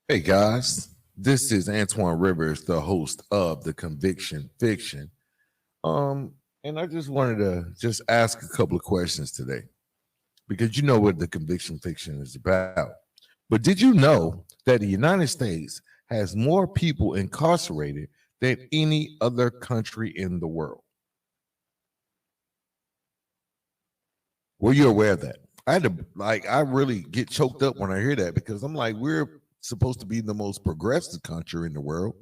Hey guys, this is Antoine Rivers, the host of the Conviction Fiction. And I just wanted to just ask a couple of questions today because you know what the Conviction Fiction is about. But did you know that the United States has more people incarcerated than any other country in the world? Were you aware of that? I really get choked up when I hear that because I'm like, we're supposed to be the most progressive country in the world,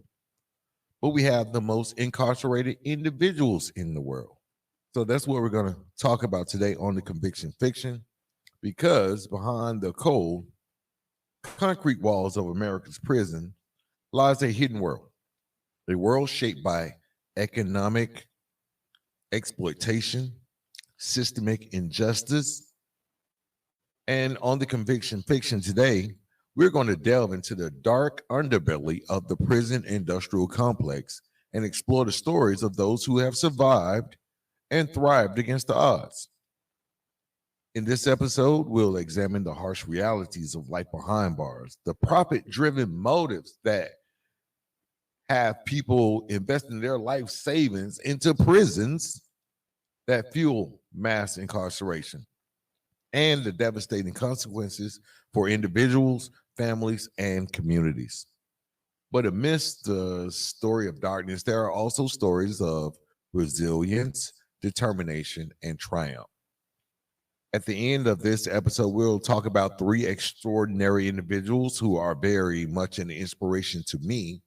but we have the most incarcerated individuals in the world. So that's what we're going to talk about today on the Conviction Fiction, because behind the cold, concrete walls of America's prison lies a hidden world, a world shaped by economic exploitation, systemic injustice. And on the Conviction Fiction today, we're going to delve into the dark underbelly of the prison industrial complex and explore the stories of those who have survived and thrived against the odds. In this episode, we'll examine the harsh realities of life behind bars, the profit driven motives that have people investing their life savings into prisons that fuel mass incarceration, and the devastating consequences for individuals, families, and communities. But amidst the story of darkness, there are also stories of resilience, determination, and triumph. At the end of this episode, we'll talk about three extraordinary individuals who are very much an inspiration to me,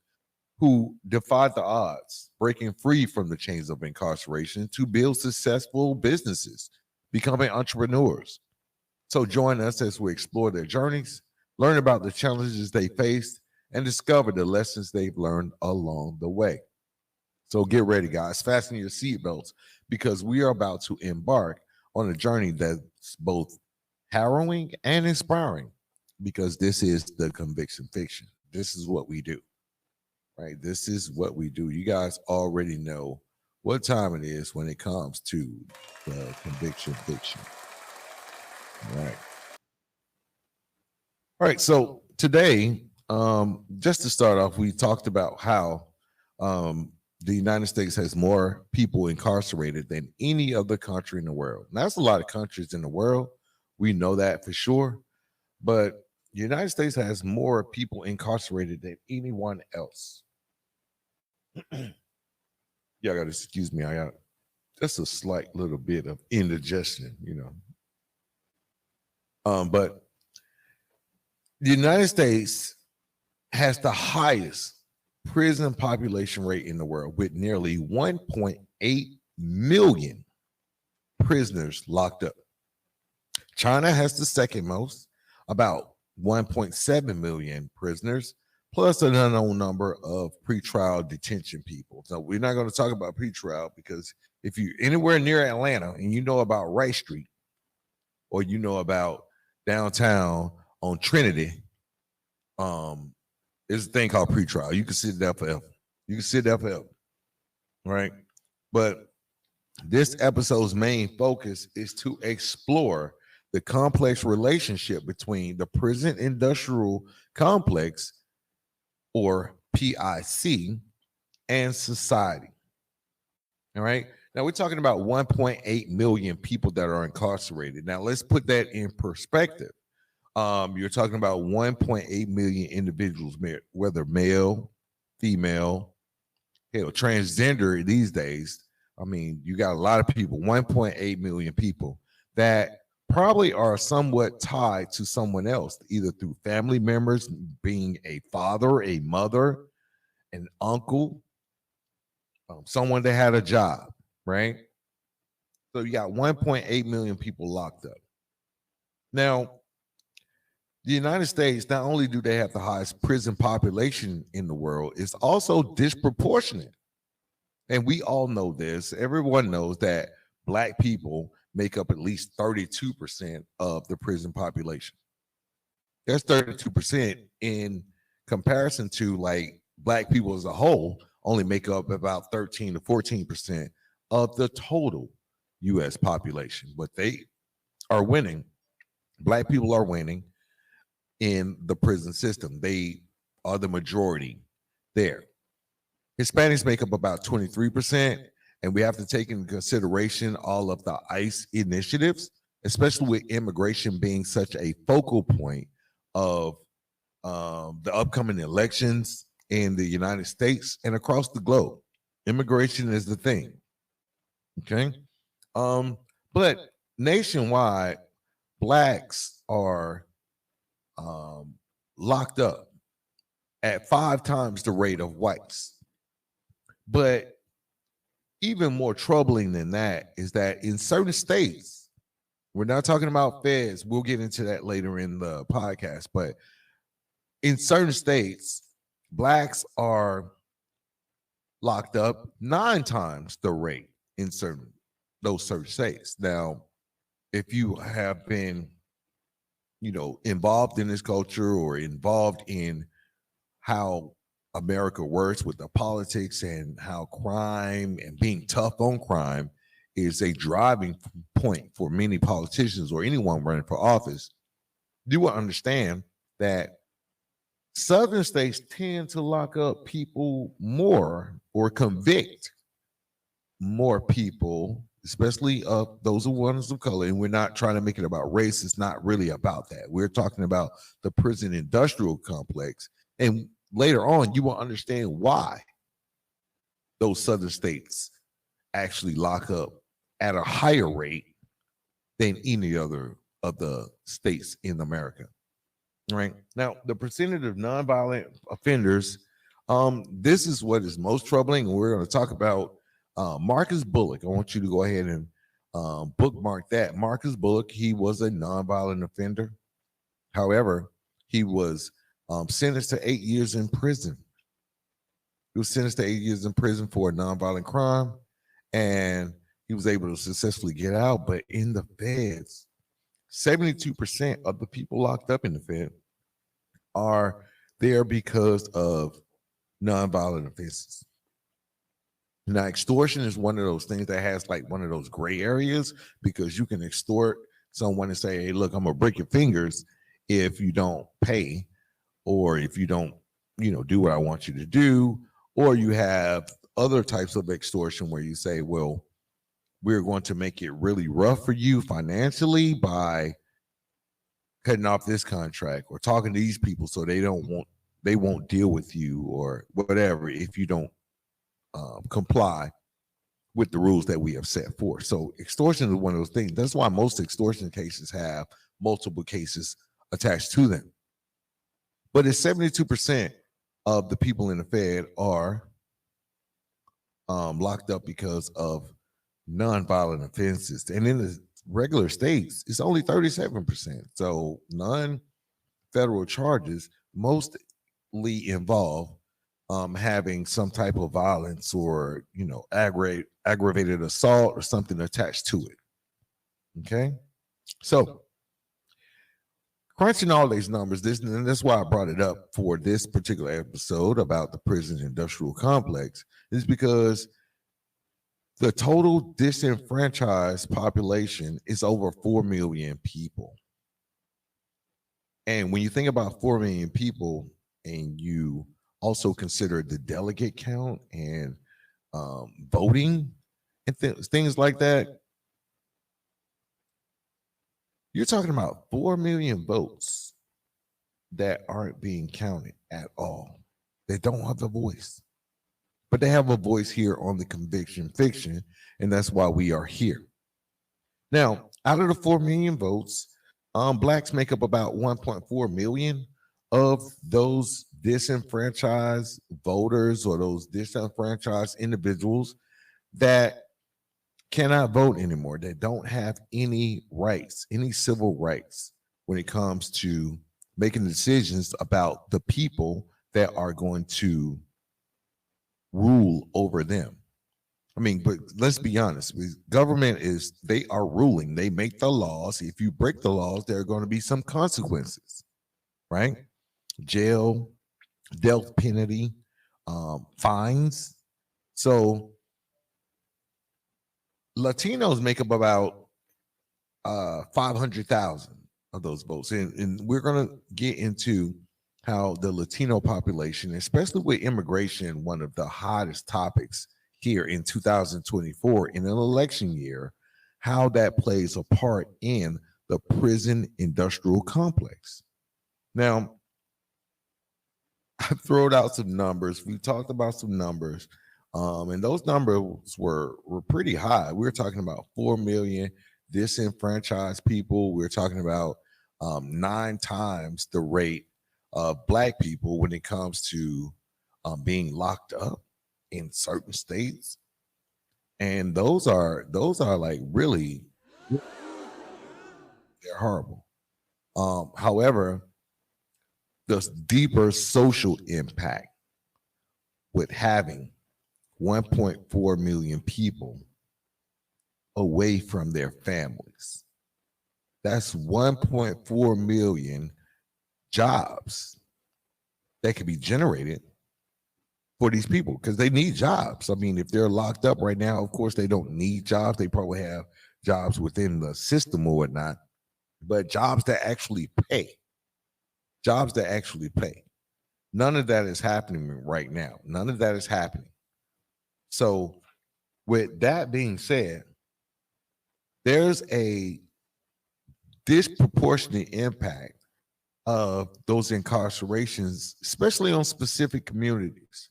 who defied the odds, breaking free from the chains of incarceration to build successful businesses, becoming entrepreneurs. So join us as we explore their journeys, learn about the challenges they faced, and discover the lessons they've learned along the way. So get ready, guys. Fasten your seatbelts because we are about to embark on a journey that's both harrowing and inspiring, because this is the Conviction Fiction. This is what we do, right? This is what we do. You guys already know what time it is when it comes to the Conviction Fiction. All right. All right. So today, just to start off, we talked about how the United States has more people incarcerated than any other country in the world. Now, that's a lot of countries in the world. We know that for sure. But the United States has more people incarcerated than anyone else. Yeah, I got to excuse me. I got just a slight little bit of indigestion, but the United States has the highest prison population rate in the world, with nearly 1.8 million prisoners locked up. China has the second most, about 1.7 million prisoners, plus an unknown number of pretrial detention people. So we're not going to talk about pretrial because if you're anywhere near Atlanta and you know about Rice Street, or you know about downtown on Trinity, there's a thing called pretrial. You can sit there forever. You can sit there forever, right? But this episode's main focus is to explore the complex relationship between the prison industrial complex, or PIC, and society. All right. Now we're talking about 1.8 million people that are incarcerated. Now let's put that in perspective. You're talking about 1.8 million individuals, whether male, female, transgender these days. I mean, you got a lot of people, 1.8 million people that probably are somewhat tied to someone else, either through family members, being a father, a mother, an uncle, someone that had a job, right? So you got 1.8 million people locked up. Now, the United States, not only do they have the highest prison population in the world, it's also disproportionate. And we all know this. Everyone knows that Black people make up at least 32% of the prison population. That's 32% in comparison to like Black people as a whole only make up about 13 to 14% of the total U.S. population. But they are winning. Black people are winning in the prison system. They are the majority there. Hispanics make up about 23%, and we have to take into consideration all of the ICE initiatives, especially with immigration being such a focal point of the upcoming elections in the United States and across the globe. Immigration is the thing. Okay. But nationwide, blacks are locked up at 5 times the rate of whites. But even more troubling than that is that in certain states, we're not talking about feds, we'll get into that later in the podcast, but in certain states, blacks are locked up 9 times the rate in those certain states. Now, if you have been, involved in this culture or involved in how America works with the politics and how crime and being tough on crime is a driving point for many politicians or anyone running for office, you will understand that Southern states tend to lock up people more or convict more people, especially of those who ones of color. And we're not trying to make it about race. It's not really about that. We're talking about the prison industrial complex. And later on, you will understand why those Southern states actually lock up at a higher rate than any other of the states in America. Right now, the percentage of nonviolent offenders, this is what is most troubling. And we're going to talk about Marcus Bullock. I want you to go ahead and bookmark that. Marcus Bullock, he was a nonviolent offender. However, he was sentenced to 8 years in prison. He was sentenced to 8 years in prison for a nonviolent crime, and he was able to successfully get out. But in the feds, 72% of the people locked up in the Fed are there because of nonviolent offenses. Now, extortion is one of those things that has like one of those gray areas, because you can extort someone and say, hey, look, I'm going to break your fingers if you don't pay, or if you don't, do what I want you to do. Or you have other types of extortion where you say, well, we're going to make it really rough for you financially by cutting off this contract or talking to these people so they won't deal with you or whatever if you don't comply with the rules that we have set forth. So extortion is one of those things. That's why most extortion cases have multiple cases attached to them. But it's 72% of the people in the Fed are locked up because of nonviolent offenses. And in the regular states, it's only 37%. So non-federal charges mostly involve having some type of violence or, aggravated assault or something attached to it. Okay. So crunching all these numbers, and that's why I brought it up for this particular episode about the prison industrial complex, is because the total disenfranchised population is over 4 million people. And when you think about 4 million people and you also consider the delegate count and voting and things like that, you're talking about 4 million votes that aren't being counted at all. They don't have a voice, but they have a voice here on the Conviction Fiction, and that's why we are here. Now, out of the 4 million votes, blacks make up about 1.4 million of those disenfranchised voters or those disenfranchised individuals that cannot vote anymore, that don't have any rights, any civil rights when it comes to making decisions about the people that are going to rule over them. I mean, but let's be honest, government they are ruling, they make the laws. If you break the laws, there are going to be some consequences, right? Jail, death penalty, fines. So Latinos make up about 500,000 of those votes. And we're going to get into how the Latino population, especially with immigration, one of the hottest topics here in 2024 in an election year, how that plays a part in the prison industrial complex. Now, I've thrown out some numbers. We talked about some numbers, and those numbers were pretty high. We were talking about 4 million disenfranchised people. We are talking about 9 times the rate of Black people when it comes to being locked up in certain states, and those are like really, they're horrible. However, the deeper social impact with having 1.4 million people away from their families. That's 1.4 million jobs that could be generated for these people because they need jobs. I mean, if they're locked up right now, of course, they don't need jobs. They probably have jobs within the system or whatnot, but jobs that actually pay. Jobs that actually pay. None of that is happening right now. None of that is happening. So, with that being said, there's a disproportionate impact of those incarcerations, especially on specific communities,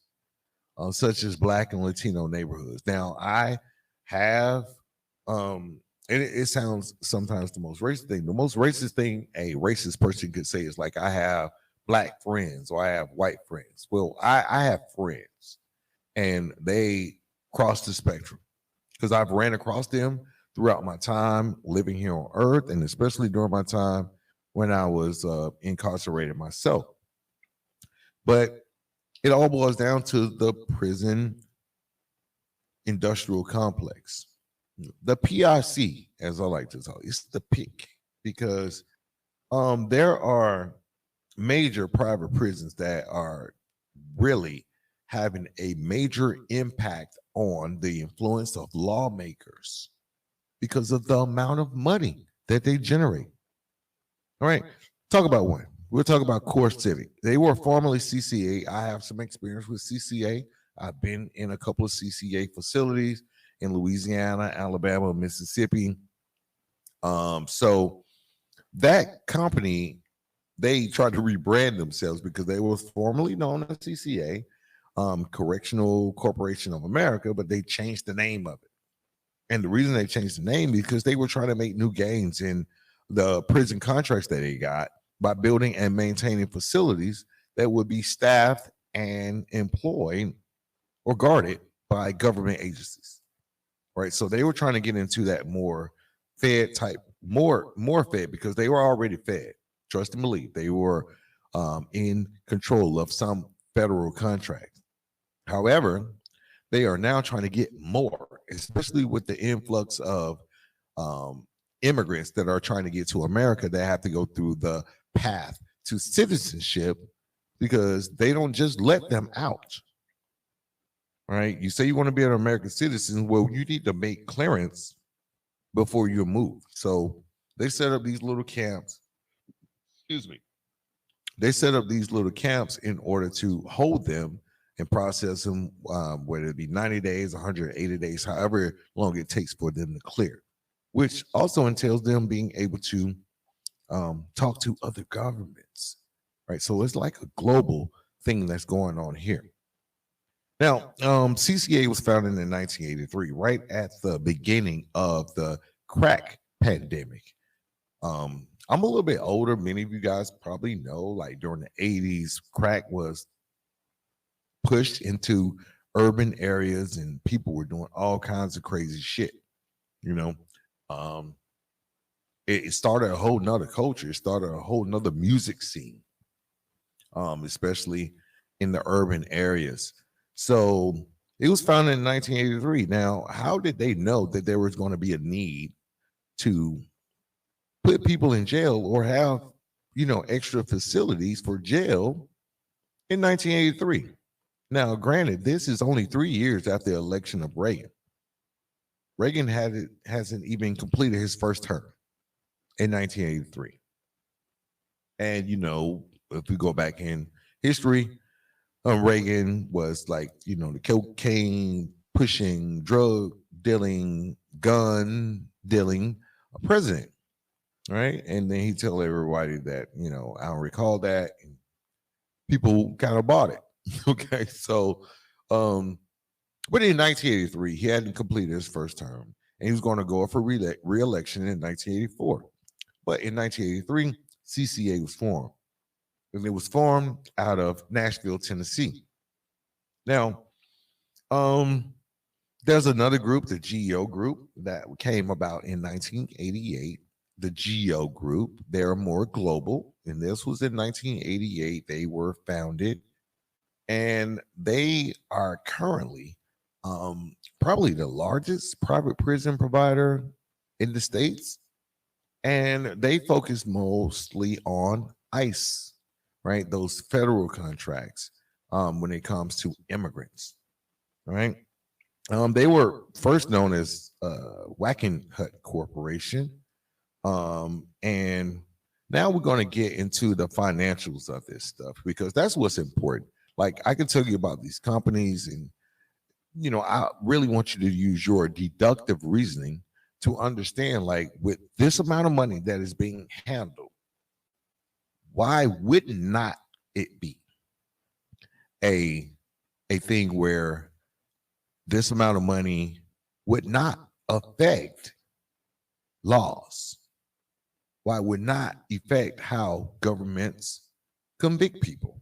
such as Black and Latino neighborhoods. Now, I have, and it sounds sometimes the most racist thing. The most racist thing a racist person could say is like, I have Black friends or I have white friends. Well, I have friends and they cross the spectrum because I've ran across them throughout my time living here on earth, and especially during my time when I was incarcerated myself. But it all boils down to the prison industrial complex. The PIC, as I like to tell you, it's the PIC because there are major private prisons that are really having a major impact on the influence of lawmakers because of the amount of money that they generate. All right, talk about one. We'll talk about Core Civic. They were formerly CCA. I have some experience with CCA. I've been in a couple of CCA facilities in Louisiana, Alabama, Mississippi. So that company, they tried to rebrand themselves because they were formerly known as CCA, Correctional Corporation of America, but they changed the name of it. And the reason they changed the name because they were trying to make new gains in the prison contracts that they got by building and maintaining facilities that would be staffed and employed or guarded by government agencies. Right. So they were trying to get into that more fed type, more fed because they were already fed. Trust and believe they were in control of some federal contracts. However, they are now trying to get more, especially with the influx of immigrants that are trying to get to America that have to go through the path to citizenship because they don't just let them out. Right? You say you want to be an American citizen. Well, you need to make clearance before you move. So they set up these little camps. Excuse me. They set up these little camps in order to hold them and process them, whether it be 90 days, 180 days, however long it takes for them to clear, which also entails them being able to talk to other governments. Right. So it's like a global thing that's going on here. Now, CCA was founded in 1983, right at the beginning of the crack pandemic. I'm a little bit older. Many of you guys probably know, like during the 80s, crack was pushed into urban areas and people were doing all kinds of crazy shit. You know, it started a whole nother culture. It started a whole nother music scene, especially in the urban areas. So it was founded in 1983. Now, how did they know that there was going to be a need to put people in jail or have, extra facilities for jail in 1983? Now, granted, this is only 3 years after the election of Reagan. Reagan hasn't even completed his first term in 1983. And, if we go back in history, Reagan was like, the cocaine pushing, drug dealing, gun dealing president, right? And then he tell everybody that, I don't recall that. And people kind of bought it. Okay. So, but in 1983, he hadn't completed his first term and he was going to go for re-election in 1984. But in 1983, CCA was formed. And it was formed out of Nashville, Tennessee. Now, there's another group, the GEO group, that came about in 1988. The GEO group, they're more global, and this was in 1988. They were founded, and they are currently probably the largest private prison provider in the States, and they focus mostly on ICE, right? Those federal contracts when it comes to immigrants, right? They were first known as Wackenhut Corporation, and now we're going to get into the financials of this stuff because that's what's important. Like I can tell you about these companies, and I really want you to use your deductive reasoning to understand, like, with this amount of money that is being handled, why would not it be a thing where this amount of money would not affect laws? Why would not affect how governments convict people?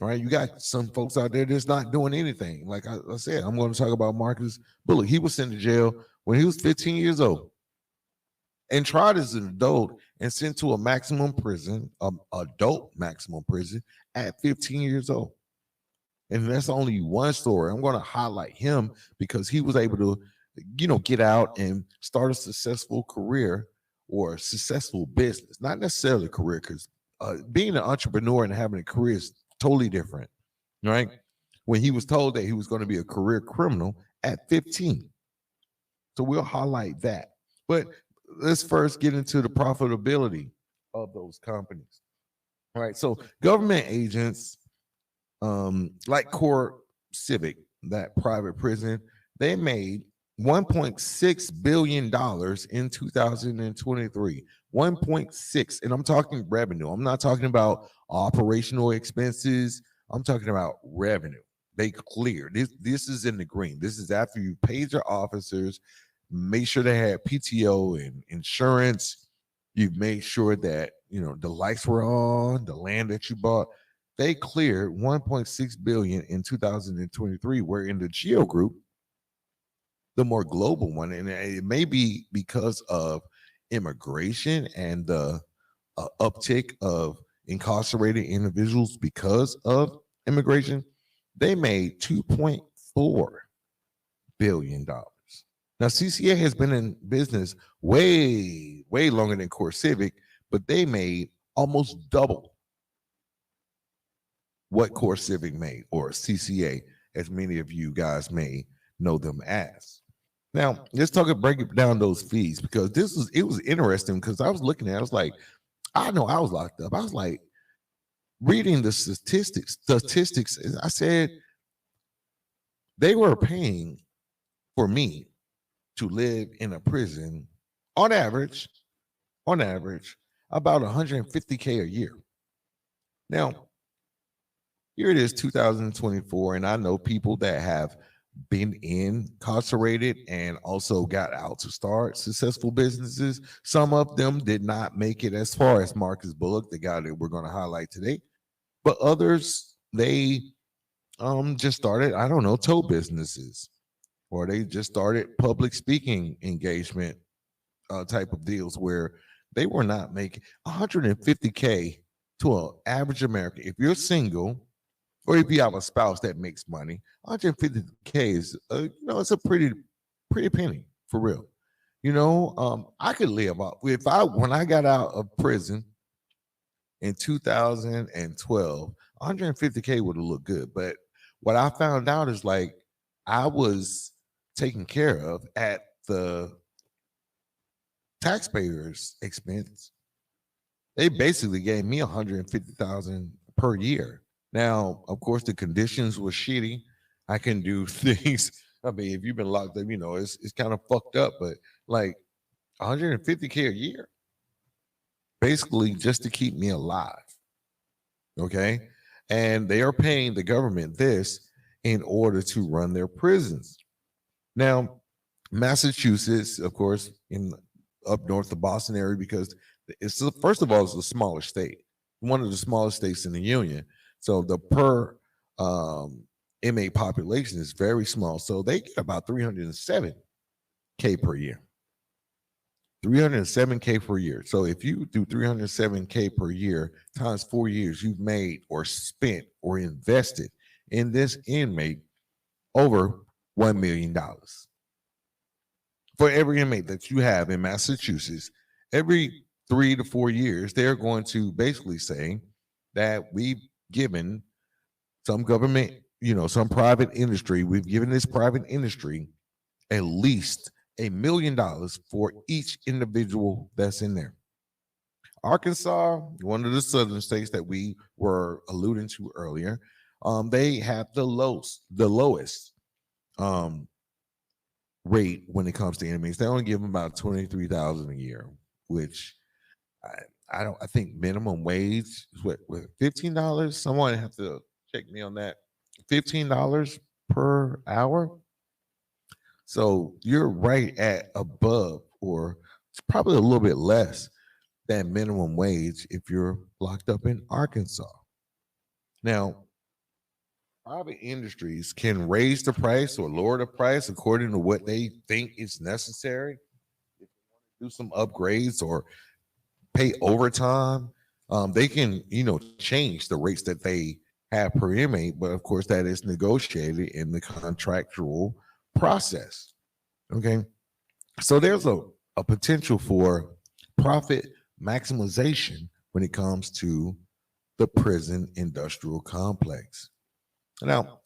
Right? You got some folks out there that's not doing anything. Like I said, I'm going to talk about Marcus Bullock. He was sent to jail when he was 15 years old and tried as an adult and sent to a maximum prison, adult maximum prison at 15 years old. And that's only one story. I'm going to highlight him because he was able to, get out and start a successful career or a successful business, not necessarily a career, because being an entrepreneur and having a career is totally different, right? When he was told that he was going to be a career criminal at 15. So we'll highlight that. But let's first get into the profitability of those companies. All right. So government agents, like Core Civic, that private prison, they made $1.6 billion in 2023. 1.6, and I'm talking revenue. I'm not talking about operational expenses. I'm talking about revenue. They cleared. This is in the green. This is after you paid your officers, make sure they had PTO and insurance. You've made sure that the lights were on, the land that you bought. They cleared 1.6 billion in 2023, where in the GEO group, the more global one, and it may be because of immigration and the uptick of incarcerated individuals because of immigration, they made $2.4 billion. Now, CCA has been in business way, way longer than Core Civic, but they made almost double what Core Civic made, or CCA, as many of you guys may know them as. Now, let's break down those fees, because it was interesting, because I was looking at it, I was like, I know I was locked up. I was like reading the statistics. I said they were paying for me to live in a prison on average, about $150K a year. Now, here it is, 2024, and I know people that have been incarcerated and also got out to start successful businesses. Some of them did not make it as far as Marcus Bullock, the guy that we're going to highlight today, but others, they just started, I don't know, tow businesses, or they just started public speaking engagement type of deals where they were not making $150K to an average American. If you're single, or if you have a spouse that makes money, $150K is, it's a pretty penny, for real. I could live off, when I got out of prison in 2012, $150K would have looked good. But what I found out is, like, I was taken care of at the taxpayers' expense. They basically gave me 150,000 per year. Now, of course, the conditions were shitty. I can do things. I mean, if you've been locked up, it's kind of fucked up, but like 150K a year, basically just to keep me alive. Okay. And they are paying the government this in order to run their prisons. Now, Massachusetts, of course, in up north of Boston area, because first of all, it's the smallest state, one of the smallest states in the union. So the per inmate population is very small. So they get about 307K per year. 307K per year. So if you do 307K per year times 4 years, you've made or spent or invested in this inmate over $1 million. For every inmate that you have in Massachusetts, every 3 to 4 years, they're going to basically say that we've given some government, some private industry, we've given this private industry at least $1 million for each individual that's in there. Arkansas, one of the southern states that we were alluding to earlier, they have the lowest rate when it comes to inmates. They only give them about 23,000 a year, which I think minimum wage is what $15. Someone have to check me on that. $15 per hour. So you're right at above, or it's probably a little bit less than minimum wage if you're locked up in Arkansas. Now, private industries can raise the price or lower the price according to what they think is necessary. If they want to do some upgrades or pay overtime, they can, change the rates that they have per inmate. But of course, that is negotiated in the contractual process. Okay. So there's a potential for profit maximization when it comes to the prison industrial complex. Now,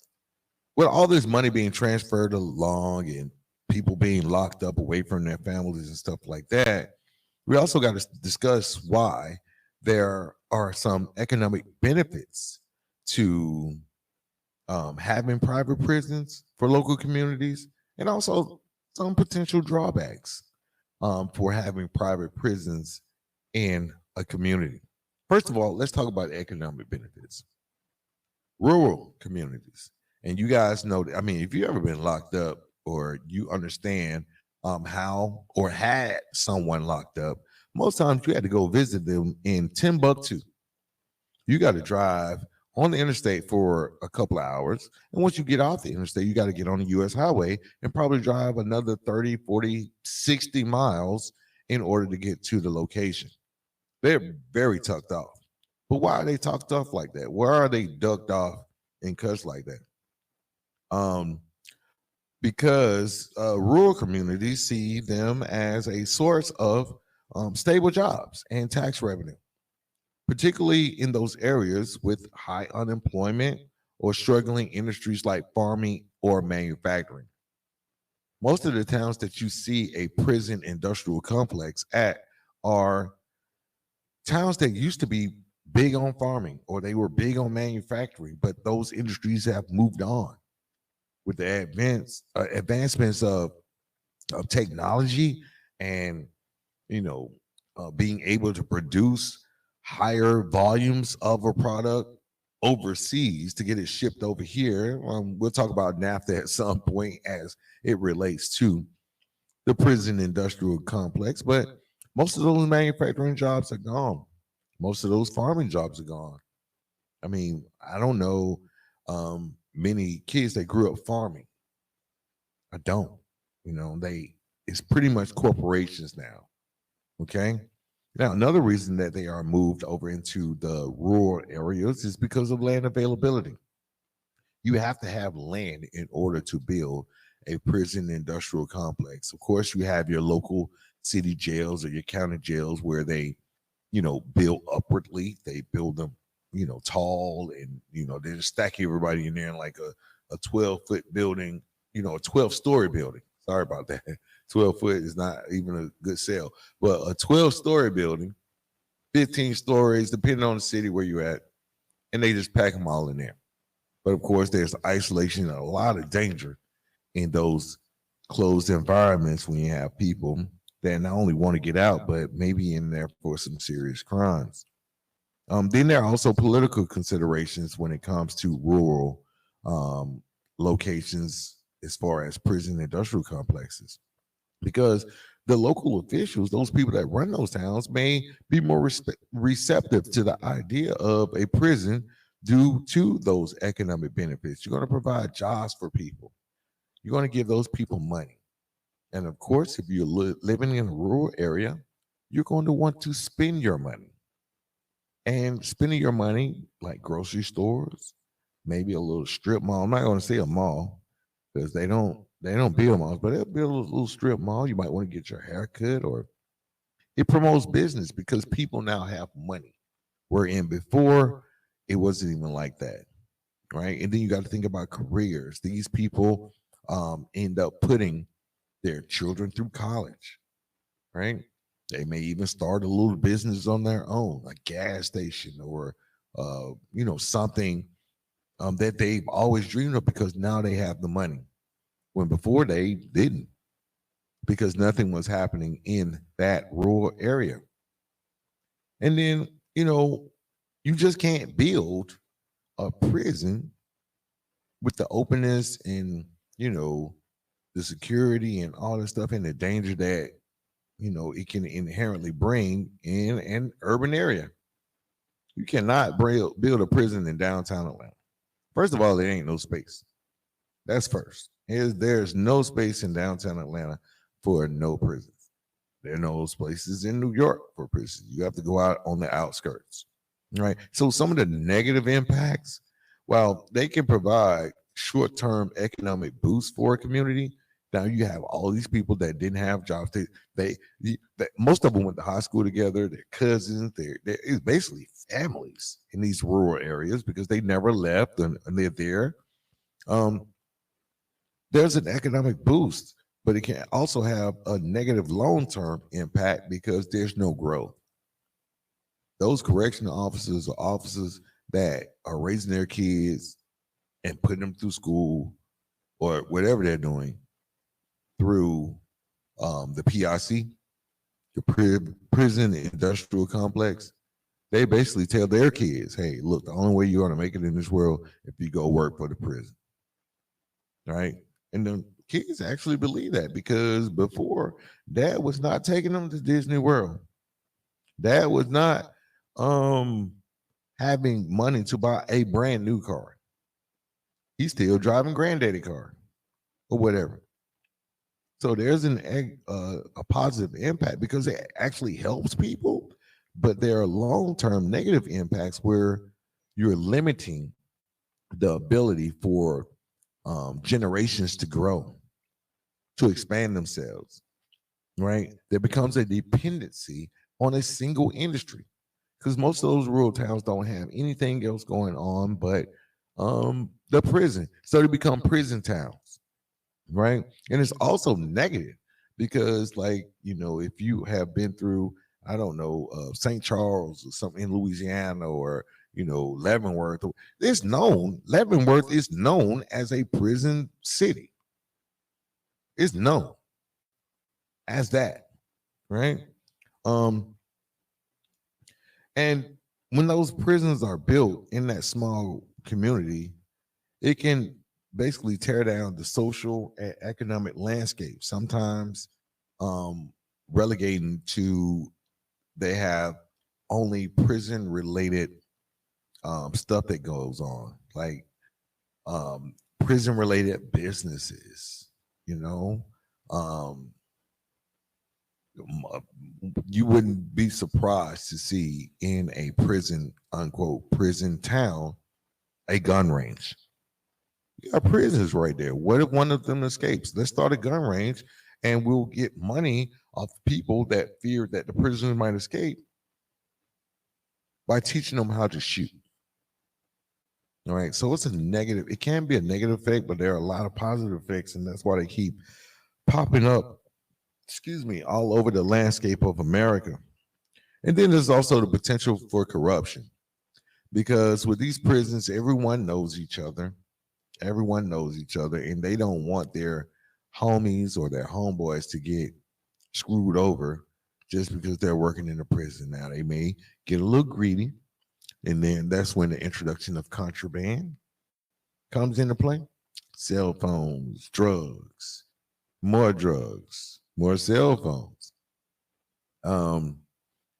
with all this money being transferred along and people being locked up away from their families and stuff like that, we also got to discuss why there are some economic benefits to having private prisons for local communities, and also some potential drawbacks for having private prisons in a community. First of all, let's talk about economic benefits. Rural communities, and you guys know, I mean, if you ever been locked up or you understand how or had someone locked up, most times you had to go visit them in Timbuktu. You got to drive on the interstate for a couple of hours. And once you get off the interstate, you got to get on the US highway and probably drive another 30, 40, 60 miles in order to get to the location. They're very tucked off. But why are they tucked off like that? Why are they ducked off and cussed like that? Because rural communities see them as a source of stable jobs and tax revenue, particularly in those areas with high unemployment or struggling industries like farming or manufacturing. Most of the towns that you see a prison industrial complex at are towns that used to be big on farming or they were big on manufacturing, but those industries have moved on with the advancements of technology and being able to produce higher volumes of a product overseas to get it shipped over here. We'll talk about NAFTA at some point as it relates to the prison industrial complex, but most of those manufacturing jobs are gone. Most of those farming jobs are gone. I mean, I don't know many kids that grew up farming. I don't. It's pretty much corporations now. Okay. Now, another reason that they are moved over into the rural areas is because of land availability. You have to have land in order to build a prison industrial complex. Of course, you have your local city jails or your county jails where they, build upwardly. They build them, tall, and, they just stack everybody in there in like a 12-foot building, a 12-story building. Sorry about that. 12 foot is not even a good sale, but a 12-story building 15 stories, depending on the city where you're at, and they just pack them all in there. But of course, there's isolation and a lot of danger in those closed environments when you have people that not only want to get out, but maybe in there for some serious crimes. Then there are also political considerations when it comes to rural locations as far as prison industrial complexes, because the local officials, those people that run those towns, may be more receptive to the idea of a prison due to those economic benefits. You're going to provide jobs for people. You're going to give those people money. And of course, if you're living in a rural area, you're going to want to spend your money. And spending your money like grocery stores, maybe a little strip mall. I'm not going to say a mall because they don't build malls, but they'll build a little strip mall. You might want to get your hair cut, or it promotes business because people now have money. Wherein before it wasn't even like that, right? And then you got to think about careers. These people end up putting their children through college, right? They may even start a little business on their own, a gas station, or something that they've always dreamed of, because now they have the money, when before they didn't, because nothing was happening in that rural area. And then, you just can't build a prison with the openness and, the security and all this stuff, and the danger that, it can inherently bring in an urban area. You cannot build a prison in downtown Atlanta. First of all, there ain't no space. That's first. There's no space in downtown Atlanta for no prisons. There are no places in New York for prisons. You have to go out on the outskirts, right? So some of the negative impacts, while they can provide short-term economic boost for a community, now you have all these people that didn't have jobs. They most of them went to high school together. They're cousins. It's basically families in these rural areas because they never left and they're there. There's an economic boost, but it can also have a negative long-term impact because there's no growth. Those correctional officers are officers that are raising their kids and putting them through school or whatever they're doing through the PIC, the prison industrial complex. They basically tell their kids, hey, look, the only way you're going to make it in this world if you go work for the prison, right? And the kids actually believe that, because before, dad was not taking them to Disney World. Dad was not having money to buy a brand new car. He's still driving granddaddy car or whatever. So there's a positive impact because it actually helps people, but there are long-term negative impacts where you're limiting the ability for generations to grow, to expand themselves, right? There becomes a dependency on a single industry because most of those rural towns don't have anything else going on but the prison. So they become prison towns, right? And it's also negative because, like, if you have been through, I don't know, St. Charles or something in Louisiana, or Leavenworth, Leavenworth is known as a prison city. It's known as that, right? And when those prisons are built in that small community, it can basically tear down the social and economic landscape, sometimes relegating to they have only prison related stuff that goes on, like prison related businesses. You wouldn't be surprised to see in a prison, unquote, prison town, a gun range. You got prisoners right there. What if one of them escapes? Let's start a gun range and we'll get money off people that fear that the prisoners might escape by teaching them how to shoot. All right. So it's a negative. It can be a negative effect, but there are a lot of positive effects, and that's why they keep popping up, all over the landscape of America. And then there's also the potential for corruption, because with these prisons, everyone knows each other. Everyone knows each other, and they don't want their homies or their homeboys to get screwed over just because they're working in a prison. Now, they may get a little greedy, and then that's when the introduction of contraband comes into play. Cell phones, drugs, more cell phones.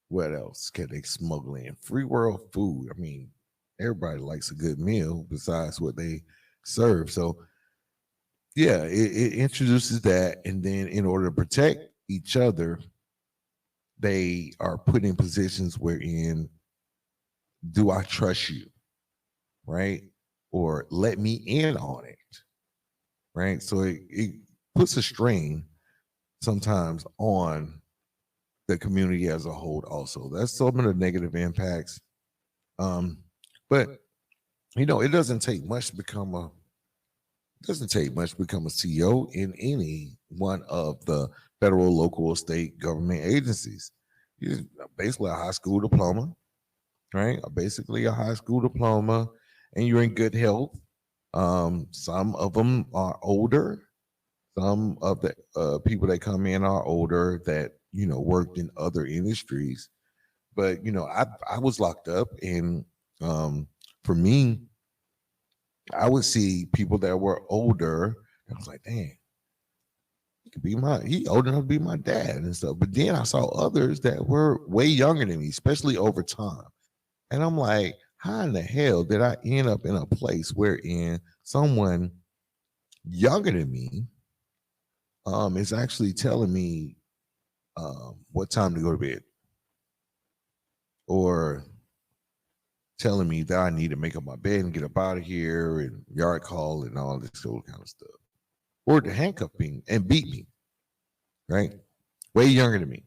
What else can they smuggle in? Free world food. I mean, everybody likes a good meal besides what they serve. So yeah, it introduces that, and then in order to protect each other, they are put in positions wherein, do I trust you, right? Or let me in on it, right? So it puts a strain sometimes on the community as a whole. Also, that's some of the negative impacts. Um, but it doesn't take much to become a CEO in any one of the federal, local, or state government agencies. You basically a high school diploma, right? Basically a high school diploma, and you're in good health. Some of them are older. Some of the people that come in are older that worked in other industries. But I was locked up, and for me, I would see people that were older. I was like, dang, he old enough to be my dad and stuff. But then I saw others that were way younger than me, especially over time. And I'm like, how in the hell did I end up in a place wherein someone younger than me is actually telling me what time to go to bed, or telling me that I need to make up my bed and get up out of here, and yard call and all this old kind of stuff, or to handcuff me and beat me, right? Way younger than me.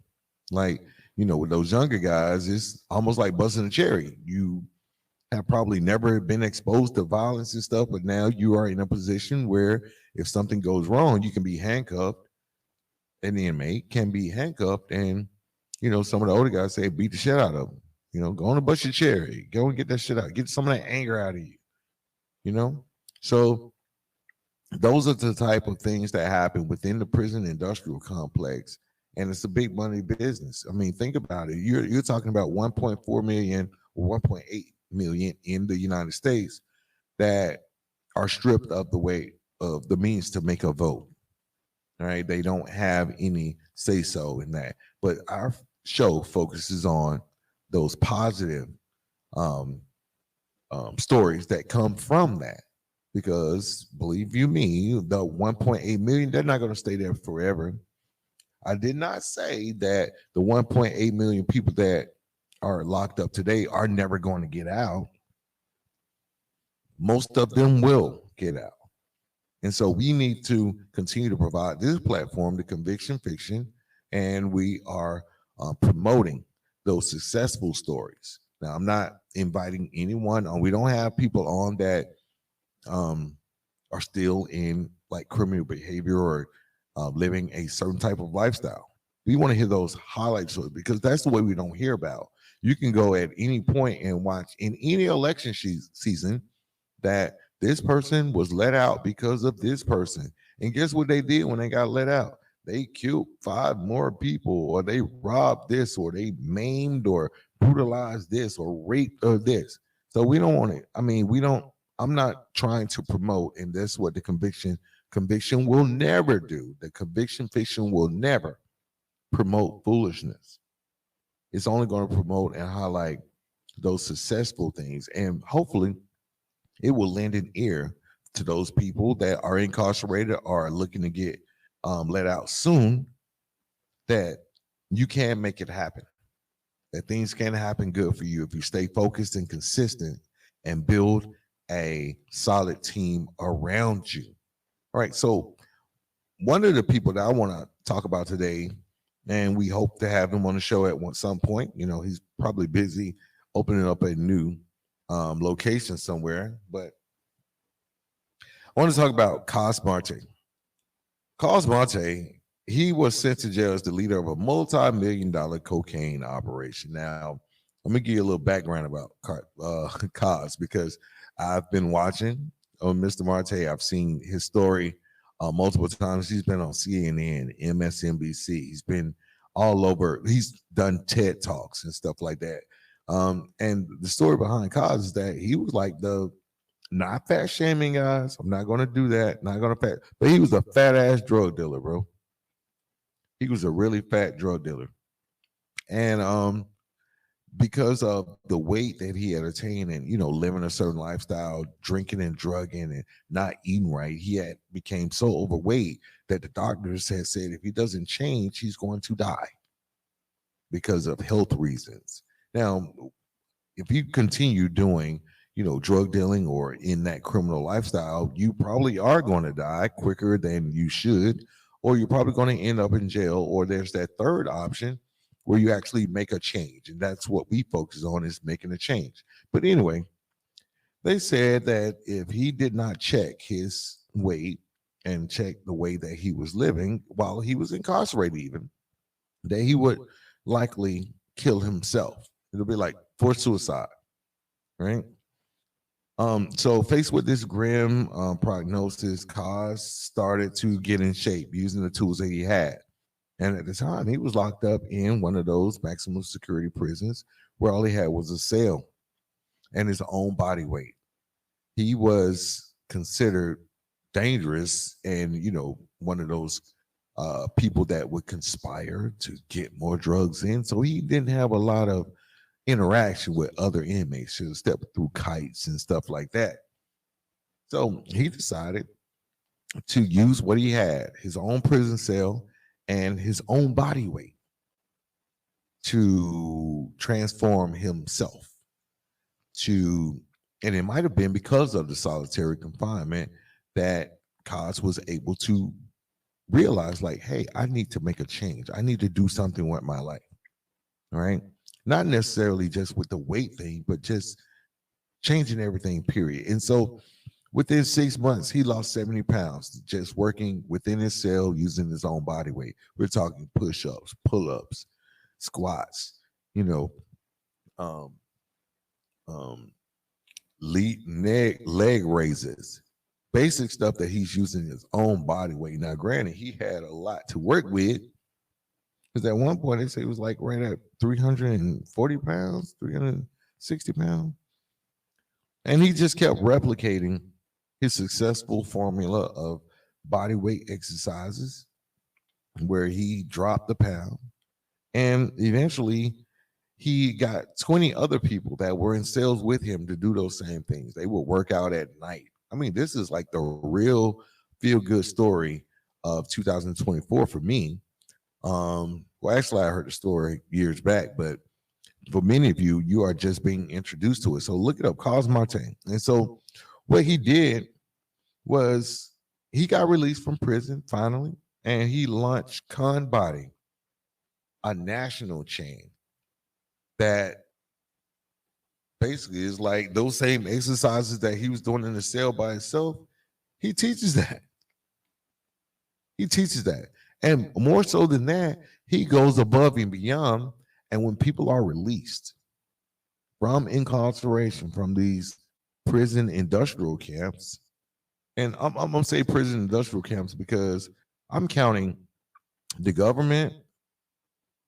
Like, with those younger guys, it's almost like busting a cherry. You have probably never been exposed to violence and stuff, but now you are in a position where if something goes wrong, you can be handcuffed. An inmate can be handcuffed, and some of the older guys say beat the shit out of them. Go on and bust your cherry. Go and get that shit out. Get some of that anger out of you. So those are the type of things that happen within the prison industrial complex, and it's a big money business. I mean, think about it. You're talking about 1.4 million or 1.8 million in the United States that are stripped of the weight of the means to make a vote. All right, they don't have any say so in that. But our show focuses on those positive stories that come from that. Because believe you me, the 1.8 million, they're not going to stay there forever. I did not say that the 1.8 million people that are locked up today are never going to get out. Most of them will get out. And so we need to continue to provide this platform to Conviction Fiction, and we are promoting those successful stories. Now, I'm not inviting anyone on. We don't have people on that are still in like criminal behavior or living a certain type of lifestyle. We want to hear those highlights because that's the way we don't hear about. You can go at any point and watch in any election season that this person was let out because of this person. And guess what they did when they got let out? They killed 5 more people, or they robbed this, or they maimed or brutalized this, or raped or this. So we don't want it. I mean, I'm not trying to promote, and that's what the conviction will never do. The Conviction Fiction will never promote foolishness. It's only going to promote and highlight those successful things, and hopefully it will lend an ear to those people that are incarcerated or are looking to get let out soon, that you can make it happen, that things can happen good for you if you stay focused and consistent and build a solid team around you. All right, so one of the people that I want to talk about today, and we hope to have him on the show at some point. He's probably busy opening up a new location somewhere, but I want to talk about Coss Marte. Coss Marte he was sent to jail as the leader of a multi-million-dollar cocaine operation. Now, let me give you a little background about Coss, because I've been watching on Mr. Marte. I've seen his story multiple times. He's been on CNN, MSNBC. He's been all over. He's done TED Talks and stuff like that. And the story behind Coss is that he was like the not fat shaming guys. I'm not going to do that. Not going to fat, but he was a fat ass drug dealer, bro. He was a really fat drug dealer. And because of the weight that he had attained and, you know, living a certain lifestyle, drinking and drugging and not eating right, he had became so overweight that the doctors had said if he doesn't change, he's going to die because of health reasons. Now, if you continue doing, you know, drug dealing or in that criminal lifestyle, you probably are going to die quicker than you should, or you're probably going to end up in jail, or there's that third option where you actually make a change. And that's what we focus on, is making a change. But anyway, they said that if he did not check his weight and check the way that he was living while he was incarcerated, even, that he would likely kill himself. It'll be like forced suicide, right? So faced with this grim prognosis, Coss started to get in shape using the tools that he had. And at the time, he was locked up in one of those maximum security prisons where all he had was a cell and his own body weight. He was considered dangerous and, you know, one of those people that would conspire to get more drugs in. So he didn't have a lot of interaction with other inmates. He step through kites and stuff like that. So he decided to use what he had, his own prison cell and his own body weight, to transform himself to, and it might have been because of the solitary confinement that Coss was able to realize, like, hey, I need to make a change. I need to do something with my life. All right. Not necessarily just with the weight thing, but just changing everything, period. And so within 6 months, he lost 70 pounds just working within his cell using his own body weight. We're talking push-ups, pull-ups, squats, you know, leg raises, basic stuff that he's using his own body weight. Now, granted, he had a lot to work with, because at one point they say it was like right at 340 pounds, 360 pounds. And he just kept replicating his successful formula of body weight exercises where he dropped the pound. And eventually he got 20 other people that were in cells with him to do those same things. They would work out at night. I mean, this is like the real feel-good story of 2024 for me. Well, actually, I heard the story years back, but for many of you, you are just being introduced to it. So look it up, Coss Marte. And so what he did was he got released from prison finally, and he launched Con Body, a national chain that basically is like those same exercises that he was doing in the cell by himself. He teaches that. He teaches that. And more so than that, he goes above and beyond. And when people are released from incarceration, from these prison industrial camps, and I'm going to say prison industrial camps because I'm counting the government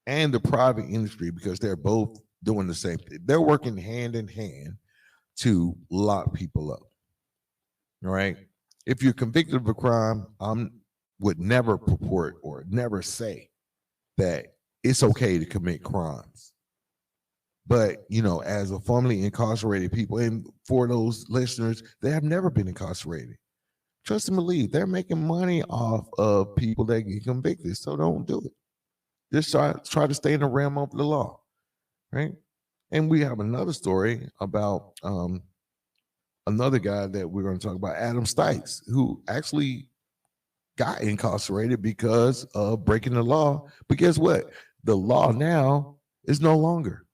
and the private industry, because they're both doing the same thing. They're working hand in hand to lock people up. All right. If you're convicted of a crime, I would never purport or never say that it's okay to commit crimes. But, you know, as a formerly incarcerated people, and for those listeners, they have never been incarcerated. Trust and believe, they're making money off of people that get convicted. So don't do it. Just try to stay in the realm of the law, right? And we have another story about another guy that we're going to talk about, Adam Stites, who actually got incarcerated because of breaking the law. But guess what? The law now is no longer,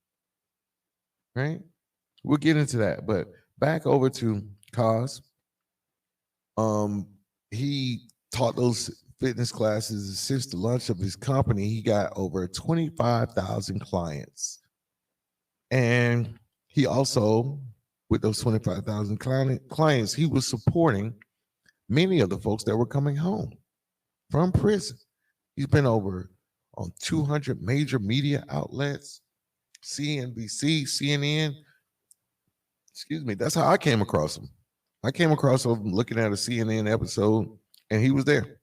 right? We'll get into that. But back over to Coss. He taught those fitness classes. Since the launch of his company, he got over 25,000 clients. And he also, with those 25,000 clients, he was supporting many of the folks that were coming home from prison. He's been over on 200 major media outlets, CNBC, CNN. Excuse me. That's how I came across him. I came across him looking at a CNN episode, and he was there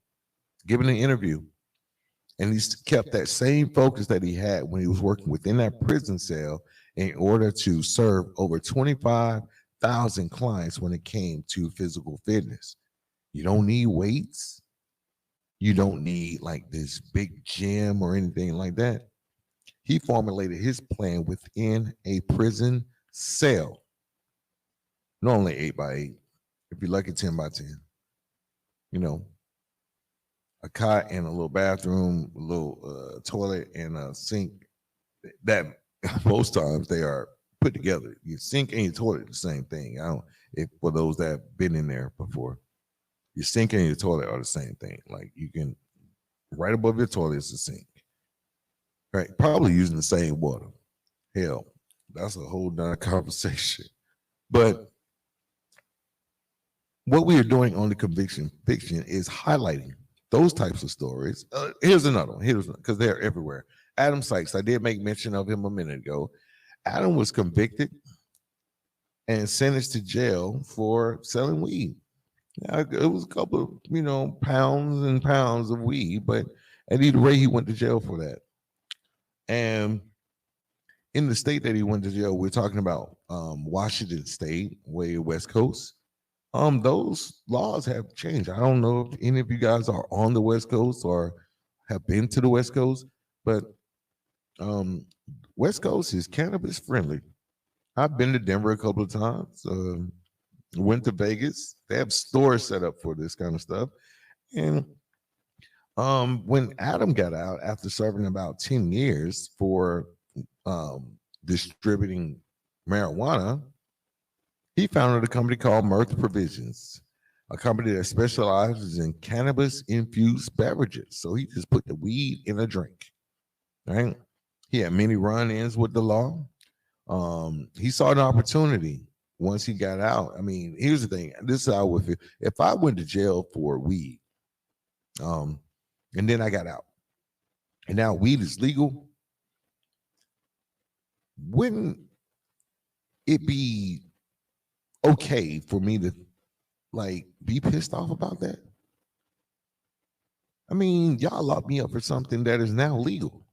giving an interview. And he's kept that same focus that he had when he was working within that prison cell in order to serve over 25,000 clients when it came to physical fitness. You don't need weights. You don't need like this big gym or anything like that. He formulated his plan within a prison cell. Normally 8x8. If you're lucky, 10x10. You know, a cot and a little bathroom, a little toilet and a sink. That most times they are put together. Your sink and your toilet, the same thing. If for those that have been in there before, your sink and your toilet are the same thing. Like you can, right above your toilet is the sink. Right, probably using the same water. Hell, that's a whole nother conversation. But what we are doing on the conviction fiction is highlighting those types of stories. Here's another one. Because they're everywhere. Adam Stites, I did make mention of him a minute ago. Adam was convicted and sentenced to jail for selling weed. Now, it was a couple of, pounds and pounds of weed, but at either rate, he went to jail for that. And in the state that he went to jail, we're talking about Washington State, way West Coast. Those laws have changed. I don't know if any of you guys are on the West Coast or have been to the West Coast, but West Coast is cannabis friendly. I've been to Denver a couple of times. Went to Vegas. They have stores set up for this kind of stuff. And when Adam got out after serving about 10 years for distributing marijuana, he founded a company called Mirth Provisions, a company that specializes in cannabis-infused beverages. So he just put the weed in a drink, right? He had many run-ins with the law. He saw an opportunity once he got out. I mean, here's the thing. This is how I would feel. If I went to jail for weed, and then I got out, and now weed is legal, wouldn't it be okay for me to like be pissed off about that? I mean, y'all locked me up for something that is now legal,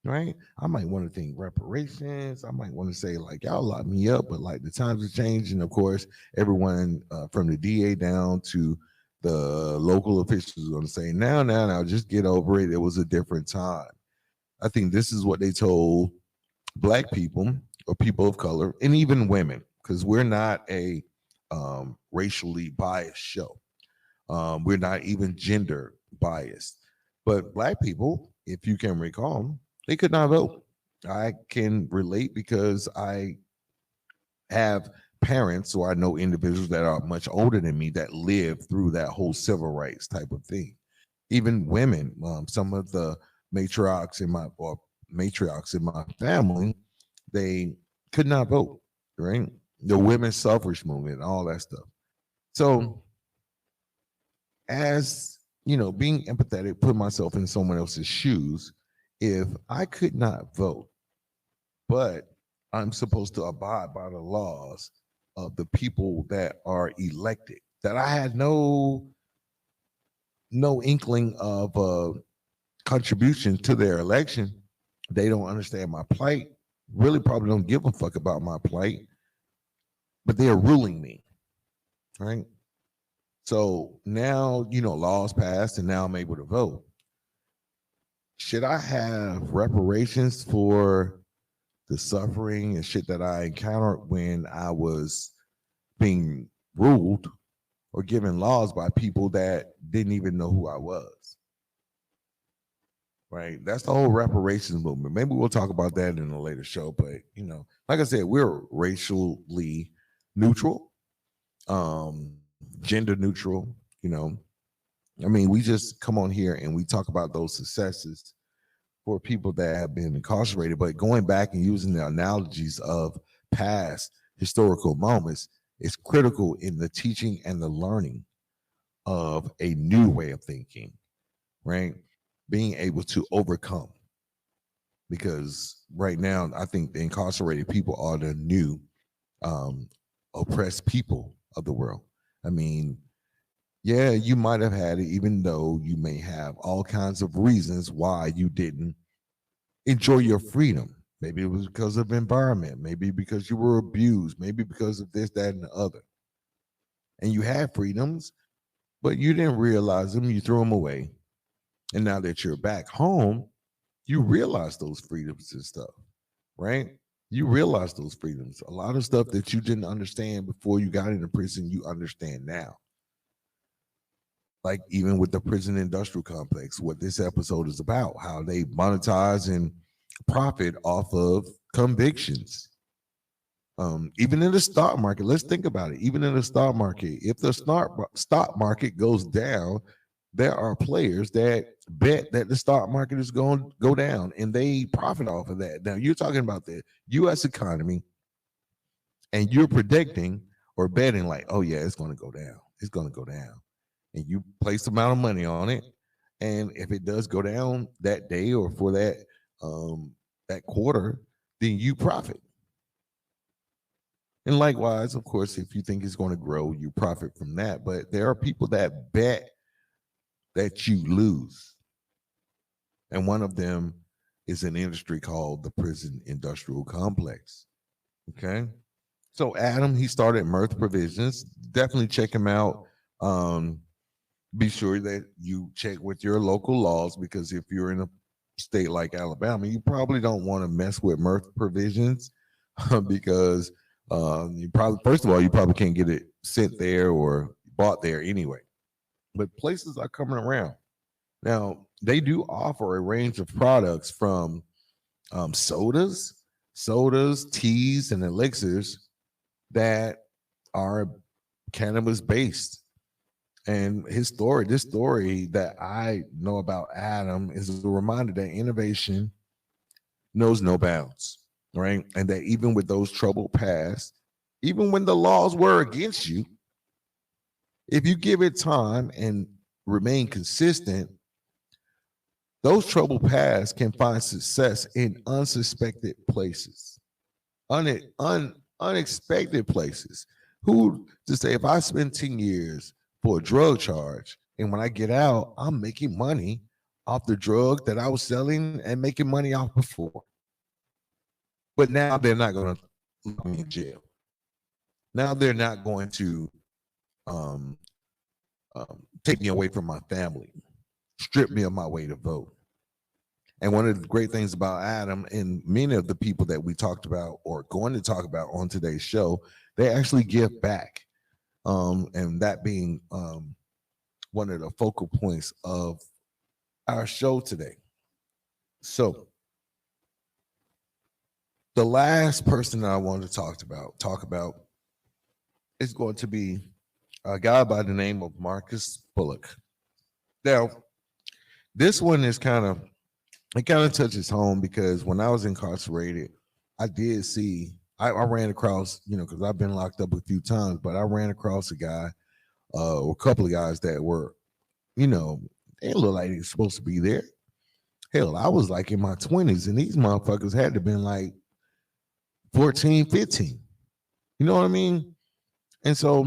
right? I might want to think reparations. I might want to say like y'all locked me up, but like the times have changed, and of course, everyone from the DA down to the local officials are going to say, now, just get over it. It was a different time. I think this is what they told Black people or people of color, and even women, because we're not a racially biased show. We're not even gender biased. But Black people, if you can recall, they could not vote. I can relate because I have parents, or I know individuals that are much older than me that lived through that whole civil rights type of thing. Even women, some of the matriarchs in my family, they could not vote, right? The women's suffrage movement and all that stuff. So as being empathetic, put myself in someone else's shoes. If I could not vote, but I'm supposed to abide by the laws of the people that are elected, that I had no inkling of contribution to their election, they don't understand my plight, really probably don't give a fuck about my plight, but they are ruling me, right? So now, laws passed and now I'm able to vote. Should I have reparations for the suffering and shit that I encountered when I was being ruled or given laws by people that didn't even know who I was? Right? That's the whole reparations movement. Maybe we'll talk about that in a later show, but like I said, we're racially neutral, gender neutral, I mean, we just come on here and we talk about those successes for people that have been incarcerated, but going back and using the analogies of past historical moments is critical in the teaching and the learning of a new way of thinking, right? Being able to overcome. Because right now, I think the incarcerated people are the new oppressed people of the world. I mean, yeah, you might have had it, even though you may have all kinds of reasons why you didn't enjoy your freedom. Maybe it was because of environment, maybe because you were abused, maybe because of this, that, and the other. And you had freedoms, but you didn't realize them, you threw them away. And now that you're back home, you realize those freedoms and stuff, right? You realize those freedoms. A lot of stuff that you didn't understand before you got into prison, you understand now. Like even with the prison industrial complex, what this episode is about, how they monetize and profit off of convictions. Even in the stock market, let's think about it. Even in the stock market, if the stock market goes down, there are players that bet that the stock market is going to go down and they profit off of that. Now, you're talking about the U.S. economy and you're predicting or betting like, oh, yeah, it's going to go down. It's going to go down. And you place the amount of money on it. And if it does go down that day or for that quarter, then you profit. And likewise, of course, if you think it's going to grow, you profit from that. But there are people that bet that you lose. And one of them is an industry called the prison industrial complex. Okay. So Adam, he started Mirth Provisions. Definitely check him out. Be sure that you check with your local laws, because if you're in a state like Alabama, you probably don't want to mess with Mirth Provisions because you probably, first of all, you probably can't get it sent there or bought there anyway. But places are coming around. Now, they do offer a range of products from sodas, teas, and elixirs that are cannabis based. And this story that I know about Adam is a reminder that innovation knows no bounds, right? And that even with those troubled past, even when the laws were against you, if you give it time and remain consistent, those troubled paths can find success in unsuspected places, unexpected places. Who to say, if I spend 10 years for a drug charge, and when I get out, I'm making money off the drug that I was selling and making money off before. But now they're not going to lock me in jail. Now they're not going to take me away from my family, strip me of my way to vote. And one of the great things about Adam and many of the people that we talked about or going to talk about on today's show, they actually give back. And that being one of the focal points of our show today. So the last person that I wanted to talk about is going to be a guy by the name of Marcus Bullock. Now, this one is it kind of touches home because when I was incarcerated, I did see, I ran across, because I've been locked up a few times, but I ran across a guy or a couple of guys that were, they look like they were supposed to be there. Hell, I was like in my 20s and these motherfuckers had to have been like 14, 15. You know what I mean? And so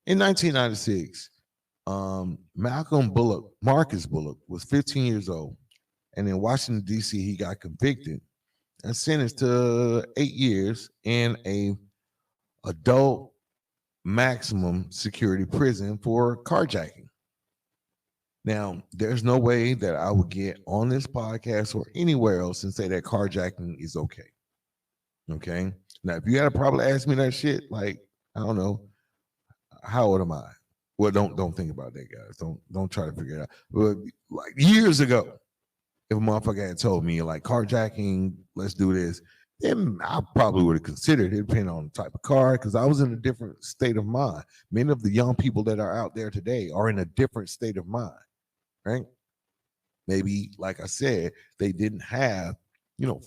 in 1996, Marcus Bullock was 15 years old. And in Washington, D.C., he got convicted and sentenced to 8 years in a adult maximum security prison for carjacking. Now, there's no way that I would get on this podcast or anywhere else and say that carjacking is okay. Okay. Now, if you had to probably ask me that shit, like, I don't know, how old am I? Well, don't think about that, guys. Don't try to figure it out. But like years ago, if a motherfucker had told me like carjacking, let's do this, then I probably would have considered it, depending on the type of car, because I was in a different state of mind. Many of the young people that are out there today are in a different state of mind. right? Maybe, like I said, they didn't have,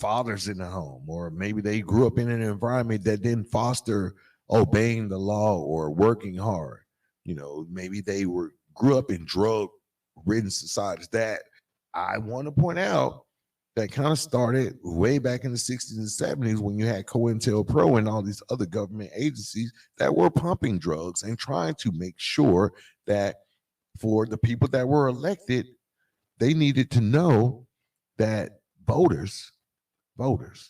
fathers in the home, or maybe they grew up in an environment that didn't foster obeying the law or working hard. Maybe they grew up in drug-ridden societies. That I want to point out that kind of started way back in the 60s and 70s when you had COINTELPRO and all these other government agencies that were pumping drugs and trying to make sure that for the people that were elected, they needed to know that voters,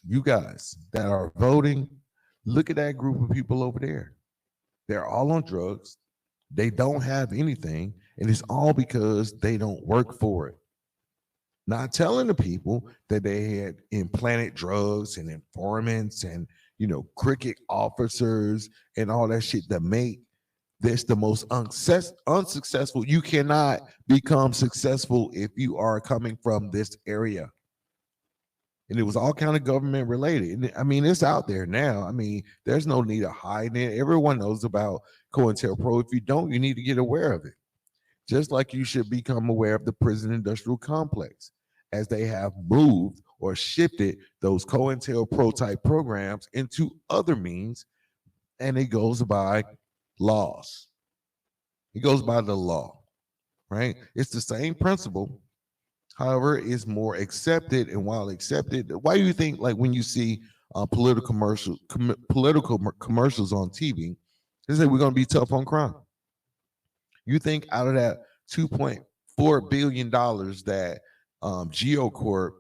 you guys that are voting, look at that group of people over there. They're all on drugs. They don't have anything, and it's all because they don't work for it. Not telling the people that they had implanted drugs and informants and cricket officers and all that shit that make this the most unsuccessful. You cannot become successful if you are coming from this area. And it was all kind of government related. And I mean, it's out there now. I mean, there's no need of hiding it. Everyone knows about COINTELPRO. If you don't, you need to get aware of it. Just like you should become aware of the prison industrial complex, as they have moved or shifted those COINTELPRO type programs into other means, and it goes by laws. It goes by the law, right? It's the same principle. However, it's more accepted. And while accepted, why do you think, like, when you see political commercials on TV, they say we're going to be tough on crime? You think out of that $2.4 billion that GeoCorp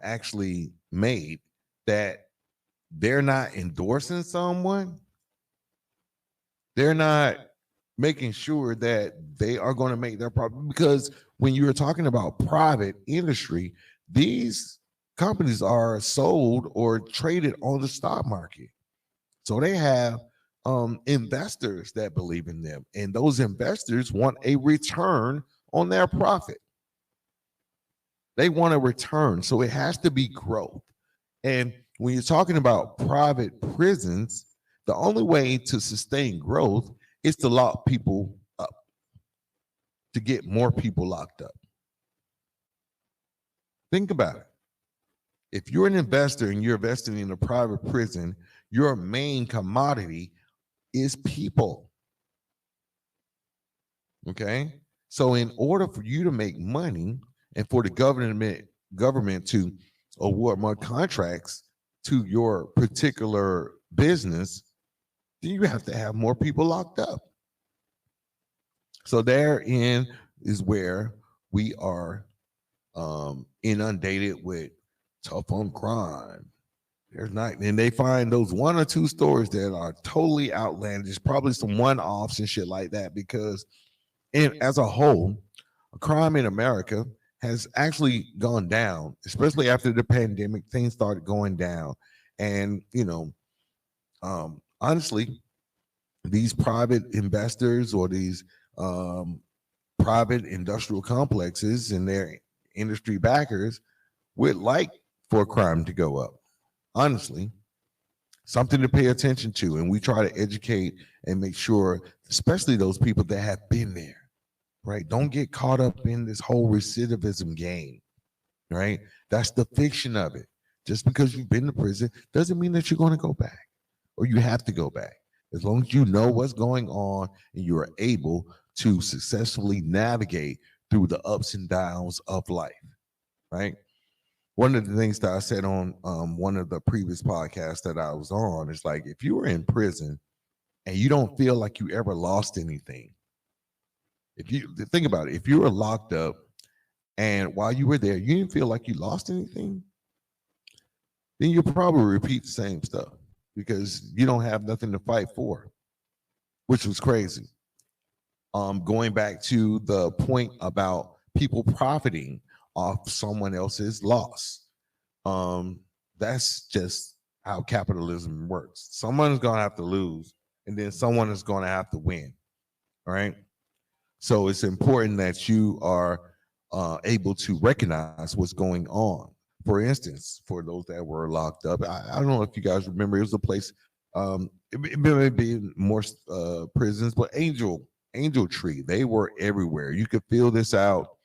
actually made, that they're not endorsing someone? They're not making sure that they are going to make their profit? Because when you're talking about private industry, these companies are sold or traded on the stock market. So they have investors that believe in them, and those investors want a return on their profit. They want a return. So it has to be growth. And when you're talking about private prisons, the only way to sustain growth is to lock people up, to get more people locked up. Think about it. If you're an investor and you're investing in a private prison, your main commodity is people. Okay? So in order for you to make money and for the government to award more contracts to your particular business, then you have to have more people locked up. So therein is where we are inundated with tough on crime. There's not, and they find those one or two stories that are totally outlandish, probably some one-offs and shit like that, because as a whole, crime in America has actually gone down, especially after the pandemic. Things started going down. And, honestly, these private investors or these private industrial complexes and their industry backers would like for crime to go up. Honestly, something to pay attention to. And we try to educate and make sure, especially those people that have been there, right? Don't get caught up in this whole recidivism game, right? That's the fiction of it. Just because you've been to prison doesn't mean that you're going to go back or you have to go back. As long as you know what's going on and you are able to successfully navigate through the ups and downs of life, right? One of the things that I said on one of the previous podcasts that I was on is, like, if you were in prison and you don't feel like you ever lost anything, if you think about it, if you were locked up and while you were there, you didn't feel like you lost anything, then you'll probably repeat the same stuff because you don't have nothing to fight for, which was crazy. Going back to the point about people profiting off someone else's loss. That's just how capitalism works. Someone's going to have to lose, and then someone is going to have to win. All right. So it's important that you are able to recognize what's going on. For instance, for those that were locked up, I don't know if you guys remember, it was a place, it may be more prisons, but Angel angel tree. They were everywhere. You could feel this out.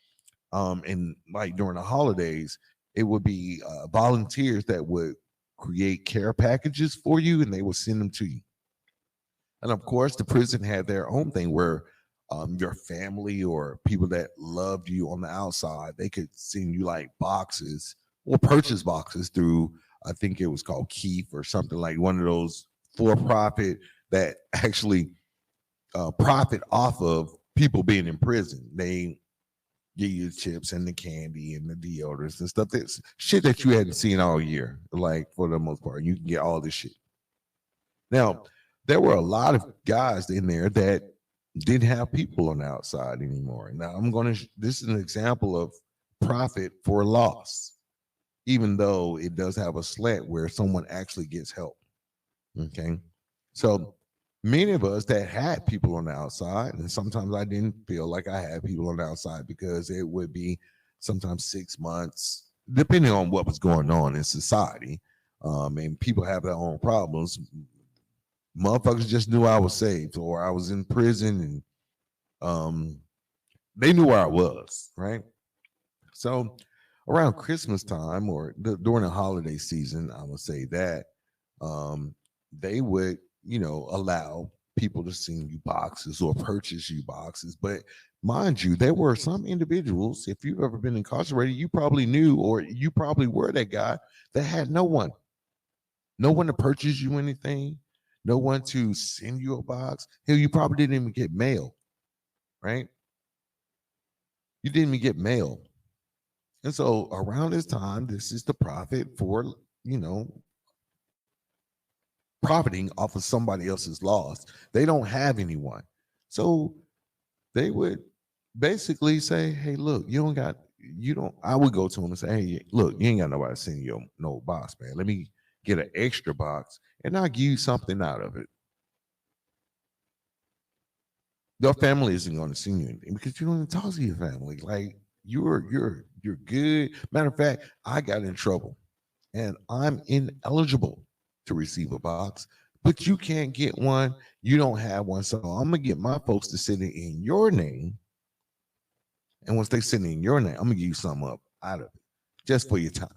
And like during the holidays, it would be volunteers that would create care packages for you, and they would send them to you. And of course, the prison had their own thing where your family or people that loved you on the outside, they could send you like boxes or purchase boxes through, I think it was called Keith or something, like one of those for profit that actually profit off of people being in prison. They give you the chips and the candy and the deodorants and stuff. That's shit that you hadn't seen all year, like for the most part. You can get all this shit. Now, there were a lot of guys in there that didn't have people on the outside anymore. Now, this is an example of profit for loss, even though it does have a slant where someone actually gets help. Okay. So many of us that had people on the outside, and sometimes I didn't feel like I had people on the outside because it would be sometimes 6 months, depending on what was going on in society. And people have their own problems. Motherfuckers just knew I was saved or I was in prison, and they knew where I was, right? So around Christmas time or during the holiday season, I would say that they would, allow people to send you boxes or purchase you boxes. But mind you, there were some individuals, if you've ever been incarcerated, you probably knew or you probably were that guy that had no one to purchase you anything, no one to send you a box. Hell, you probably didn't even get mail, right? You didn't even get mail. And so around this time, this is the profit for, profiting off of somebody else's loss. They don't have anyone. So they would basically say, hey, look, I would go to them and say, hey, look, you ain't got nobody to send you no box, man. Let me get an extra box and I'll give you something out of it. Your family isn't going to send you anything because you don't even talk to your family. Like you're good. Matter of fact, I got in trouble and I'm ineligible to receive a box, but you can't get one. You don't have one. So I'm going to get my folks to send it in your name. And once they send it in your name, I'm going to give you something up out of it just for your time.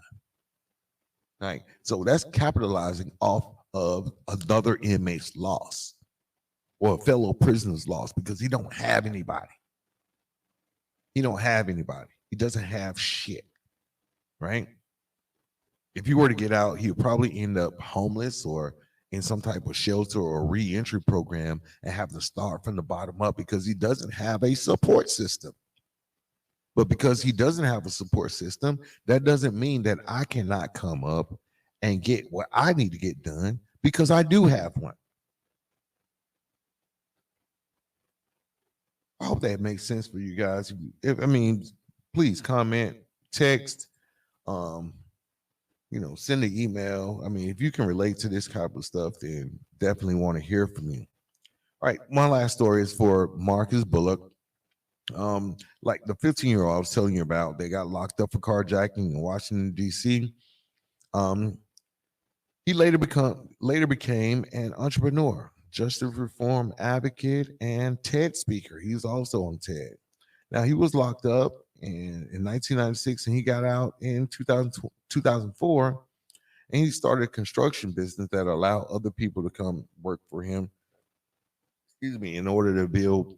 Right. So that's capitalizing off of another inmate's loss or a fellow prisoner's loss because he don't have anybody. He don't have anybody. He doesn't have shit. Right. If he were to get out, he would probably end up homeless or in some type of shelter or re-entry program and have to start from the bottom up because he doesn't have a support system. But because he doesn't have a support system, that doesn't mean that I cannot come up and get what I need to get done because I do have one. I hope that makes sense for you guys. Please comment, text, send an email. I mean, if you can relate to this type of stuff, then definitely want to hear from you. All right, one last story is for Marcus Bullock. Like the 15-year-old I was telling you about, they got locked up for carjacking in Washington, D.C. He later became an entrepreneur, justice reform advocate, and TED speaker. He's also on TED. Now, he was locked up in 1996 and he got out in 2004, and he started a construction business that allowed other people to come work for him, in order to build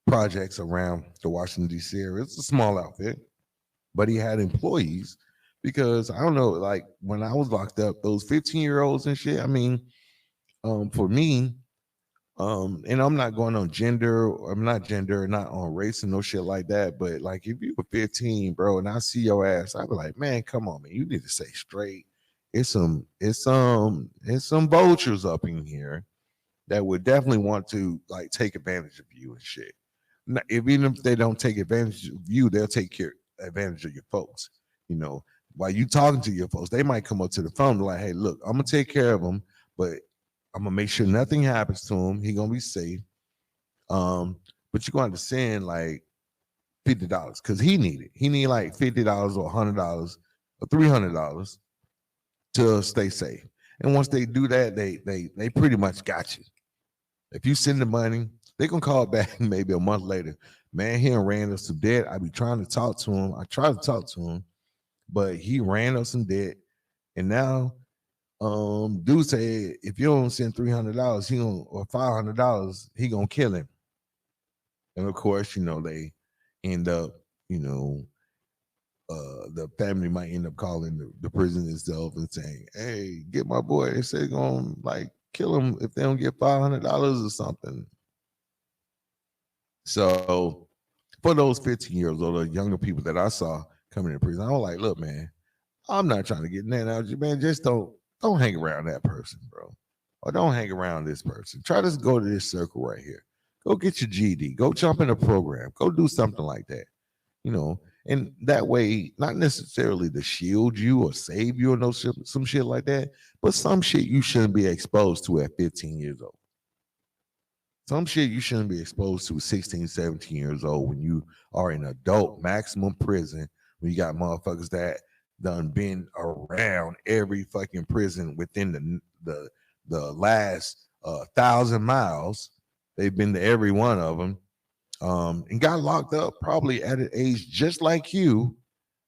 projects around the Washington, D.C. area. It's a small outfit, but he had employees because I don't know, like when I was locked up, those 15-year-olds and shit, for me, and I'm not going on gender, not on race and no shit like that, but like if you were 15, bro, and I see your ass, I'd be like, man, come on, man, you need to stay straight. It's some vultures up in here that would definitely want to like take advantage of you and shit. Even if they don't take advantage of you, they'll take advantage of your folks. While you talking to your folks, they might come up to the phone and like, hey, look, I'm gonna take care of them, but I'm gonna make sure nothing happens to him. He gonna be safe. But you're going to send like $50 because he need like $50 or $100 or $300 to stay safe. And once they do that, they pretty much got you. If you send the money, They gonna call back maybe a month later. Man, he ran us some debt. I be trying to talk to him. I try to talk to him, but he ran us some debt. And now dude said if you don't send $300, he gonna or $500, he gonna kill him. And of course, they end up, the family might end up calling the prison itself and saying, "Hey, get my boy." They say gonna like kill him if they don't get $500 or something. So for those 15 years old, or younger people that I saw coming to prison, I was like, "Look, man, I'm not trying to get that out of you, man. Just don't hang around that person, bro, or don't hang around this person. Try to go to this circle right here. Go get your GD. Go jump in a program. Go do something like that, And that way, not necessarily to shield you or save you or some shit like that, but some shit you shouldn't be exposed to at 15 years old. Some shit you shouldn't be exposed to at 16, 17 years old when you are in adult maximum prison, when you got motherfuckers that done been around every fucking prison within the last 1,000 miles. They've been to every one of them, and got locked up probably at an age just like you,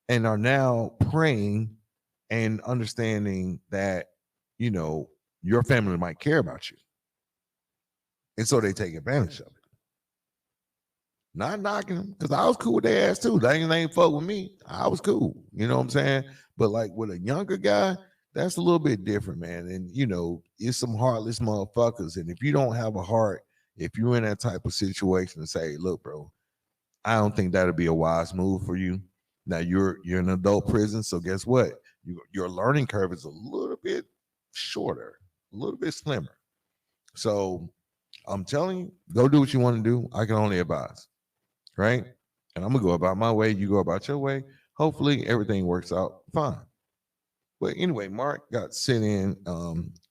and are now praying and understanding that your family might care about you, and so they take advantage of it. Not knocking them, because I was cool with their ass too. They ain't fuck with me. I was cool. You know what I'm saying? But like with a younger guy, that's a little bit different, man. And it's some heartless motherfuckers. And if you don't have a heart, if you're in that type of situation and say, "Look, bro, I don't think that'd be a wise move for you." Now you're in an adult prison, so guess what? Your learning curve is a little bit shorter, a little bit slimmer. So I'm telling you, go do what you want to do. I can only advise. Right? And I'm gonna go about my way, you go about your way. Hopefully everything works out fine. But anyway, Mark got sent in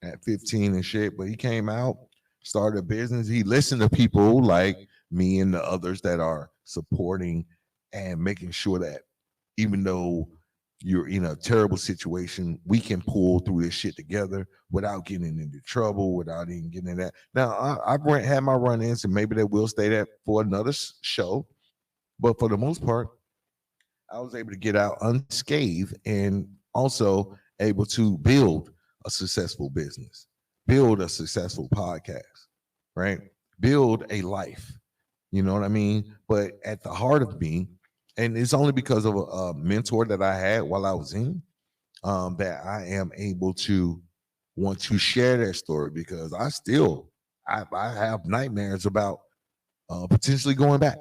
at 15 and shit, but he came out, started a business. He listened to people like me and the others that are supporting and making sure that even though you're in a terrible situation, we can pull through this shit together without getting into trouble, without even getting in that. Now, I've had my run-ins, and maybe that will stay there for another show. But for the most part, I was able to get out unscathed and also able to build a successful business, build a successful podcast, right? Build a life. You know what I mean? But at the heart of me, and it's only because of a mentor that I had while I was in, that I am able to want to share that story, because I have nightmares about potentially going back.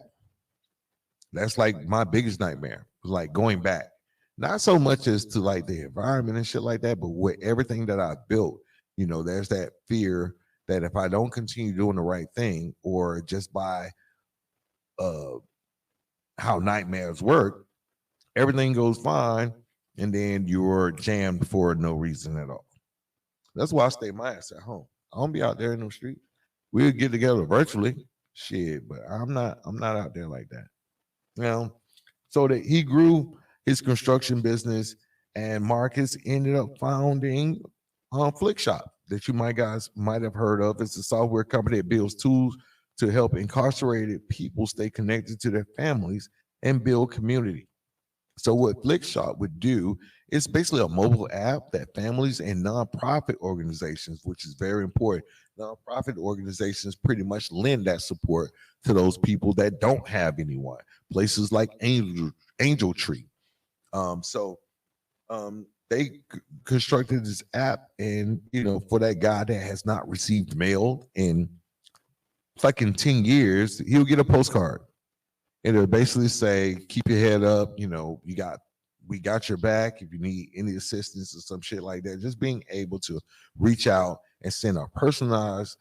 That's like my biggest nightmare, like going back. Not so much as to like the environment and shit like that, but with everything that I've built, there's that fear that if I don't continue doing the right thing, or just by how nightmares work, everything goes fine, and then you're jammed for no reason at all. That's why I stay my ass at home. I don't be out there in the street. We'll get together virtually, shit, but I'm not out there like that. So that he grew his construction business, and Marcus ended up founding Flikshop, that you guys might have heard of. It's a software company that builds tools to help incarcerated people stay connected to their families and build community. So what Flikshop would do is basically a mobile app that families and nonprofit organizations, which is very important, nonprofit organizations pretty much lend that support to those people that don't have anyone. Places like Angel Tree. They constructed this app, and for that guy that has not received mail in fucking 10 years, he'll get a postcard. It'll basically say, "Keep your head up. We got your back if you need any assistance," or some shit like that. Just being able to reach out and send a personalized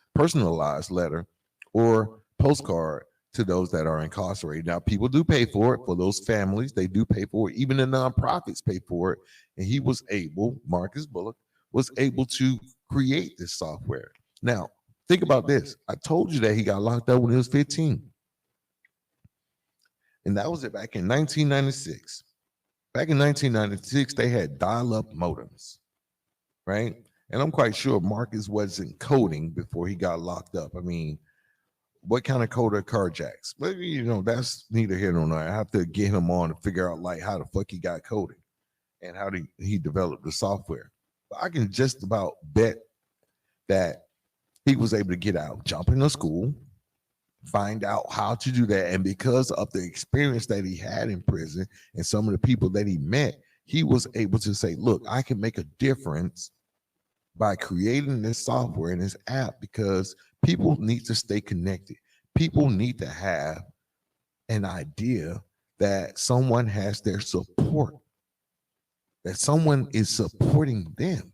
letter or postcard to those that are incarcerated. Now, people do pay for it. For those families, they do pay for it. Even the nonprofits pay for it. And Marcus Bullock was able to create this software. Now, think about this. I told you that he got locked up when he was 15. And that was it back in 1996. Back in 1996, they had dial-up modems, right? And I'm quite sure Marcus wasn't coding before he got locked up. I mean, what kind of code are carjacks? But that's neither here nor there. I have to get him on to figure out like how the fuck he got coded and how he developed the software. But I can just about bet that he was able to get out, jump into school, find out how to do that. And because of the experience that he had in prison and some of the people that he met, he was able to say, look, I can make a difference by creating this software and this app because people need to stay connected. People need to have an idea that someone has their support, that someone is supporting them,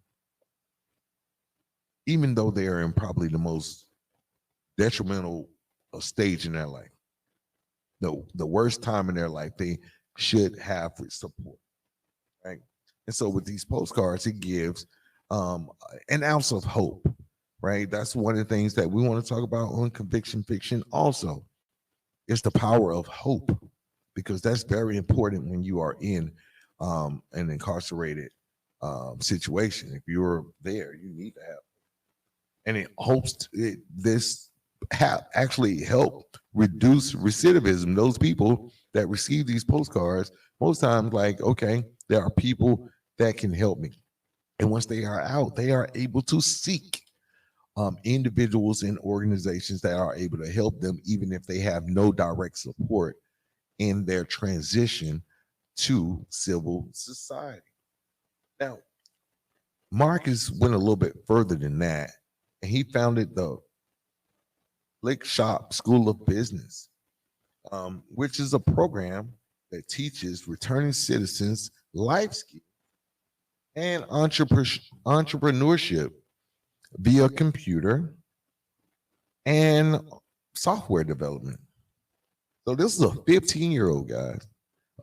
even though they are in probably the most detrimental stage in their life. The worst time in their life, they should have support, right? And so with these postcards, it gives an ounce of hope, right? That's one of the things that we want to talk about on Conviction Fiction also. It's the power of hope, because that's very important when you are in an incarcerated situation. If you're there, you need to have, and it hopes this actually help reduce recidivism. Those people that receive these postcards, most times, like, okay, there are people that can help me. And once they are out, they are able to seek individuals and organizations that are able to help them, even if they have no direct support in their transition to civil society. Now, Marcus went a little bit further than that, and he founded the Flikshop School of Business, which is a program that teaches returning citizens life skills and entrepreneurship via computer and software development. So this is a 15-year-old guy,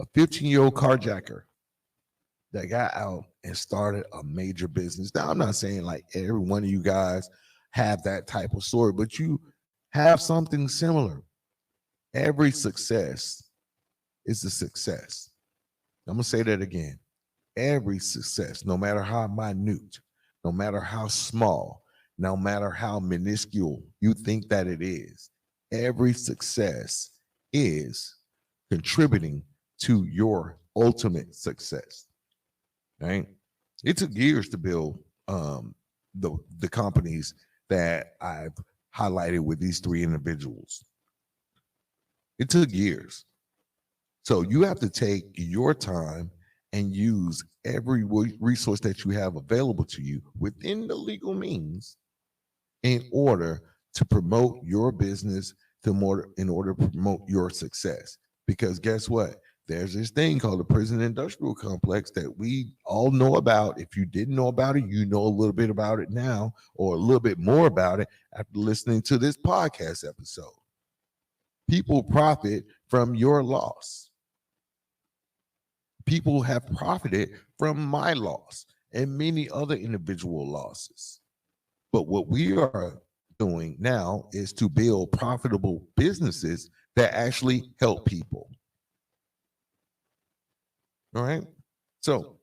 a 15-year-old carjacker that got out and started a major business. Now, I'm not saying like every one of you guys have that type of story, but you have something similar. Every success is a success. I'm going to say that again. Every success, no matter how minute, no matter how small, no matter how minuscule you think that it is, every success is contributing to your ultimate success, right? It took years to build the companies that I've highlighted with these three individuals. It took years. So you have to take your time and use every resource that you have available to you within the legal means in order to promote your business, in order to promote your success. Because guess what? There's this thing called the prison industrial complex that we all know about. If you didn't know about it, you know a little bit about it now, or a little bit more about it after listening to this podcast episode. People profit from your loss. People have profited from my loss and many other individual losses. But what we are doing now is to build profitable businesses that actually help people. All right. So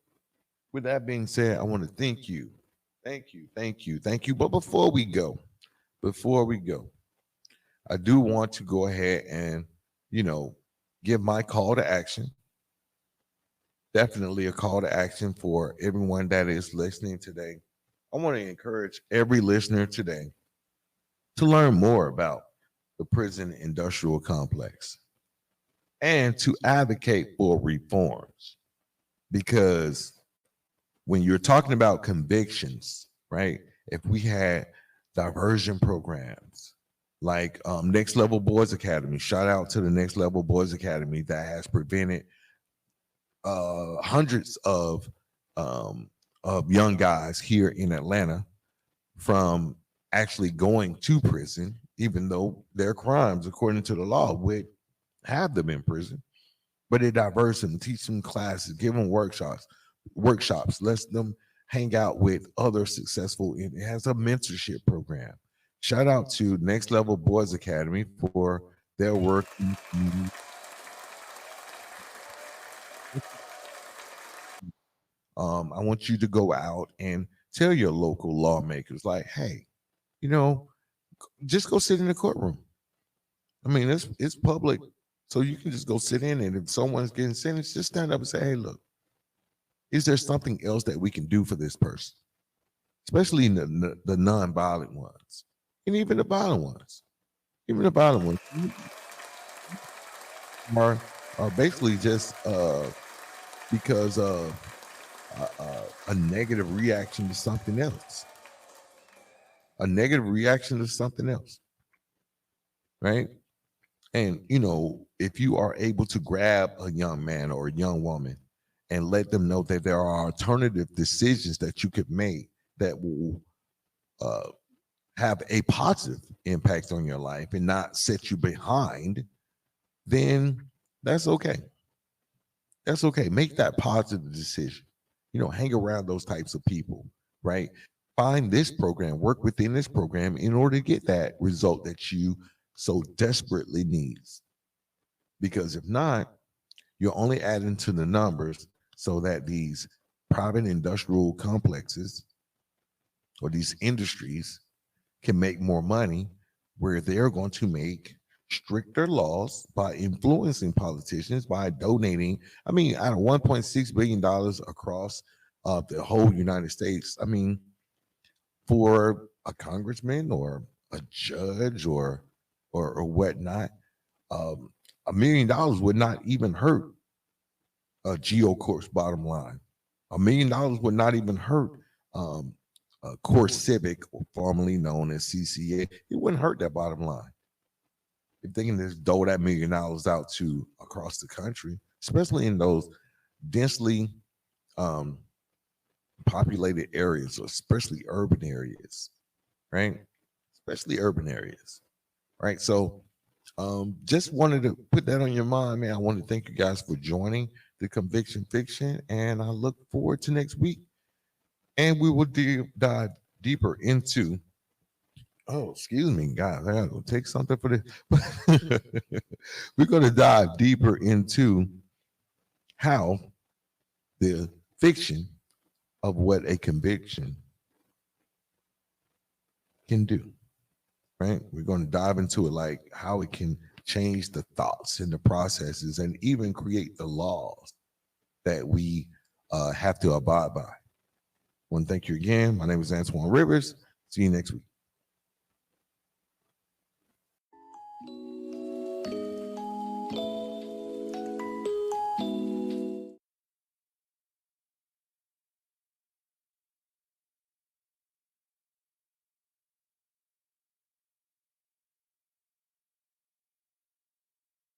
with that being said, I want to thank you. Thank you. But before we go, I do want to go ahead and, give my call to action. Definitely a call to action for everyone that is listening today. I want to encourage every listener today to learn more about the prison industrial complex and to advocate for reforms. Because when you're talking about convictions, right? If we had diversion programs like Next Level Boys Academy, shout out to the Next Level Boys Academy that has prevented hundreds of young guys here in Atlanta from actually going to prison, even though their crimes, according to the law, would have them in prison. But it diverts them, teach them classes, give them workshops, lets them hang out with other successful. It has a mentorship program. Shout out to Next Level Boys Academy for their work. I want you to go out and tell your local lawmakers, like, hey, just go sit in the courtroom. I mean, it's public, so you can just go sit in, and if someone's getting sentenced, just stand up and say, "Hey, look, is there something else that we can do for this person?" Especially the non-violent ones, and even the violent ones. Even the violent ones are basically just because of a negative reaction to something else. A negative reaction to something else, right? And if you are able to grab a young man or a young woman and let them know that there are alternative decisions that you could make that will have a positive impact on your life and not set you behind, then that's okay. That's okay. Make that positive decision. Hang around those types of people, right? Find this program, work within this program in order to get that result that you so desperately needs. Because if not, you're only adding to the numbers so that these private industrial complexes or these industries can make more money, where they're going to make stricter laws by influencing politicians, by donating. I mean, out of $1.6 billion across the whole United States, I mean, for a congressman or a judge or whatnot, $1 million would not even hurt a Geo Corp's bottom line. $1 million would not even hurt Core Civic, or formerly known as CCA. It wouldn't hurt that bottom line if they can just dole that $1 million out to across the country, especially in those densely populated areas, or especially urban areas, right? Especially urban areas, right? So just wanted to put that on your mind, man. I want to thank you guys for joining the Conviction Fiction, and I look forward to next week. And we will dive deeper into, oh, excuse me, guys, I gotta go take something for this. We're going to dive deeper into how the fiction of what a conviction can do, right? We're going to dive into it, like how it can change the thoughts and the processes and even create the laws that we have to abide by. I want to thank you again. My name is Antoine Rivers. See you next week.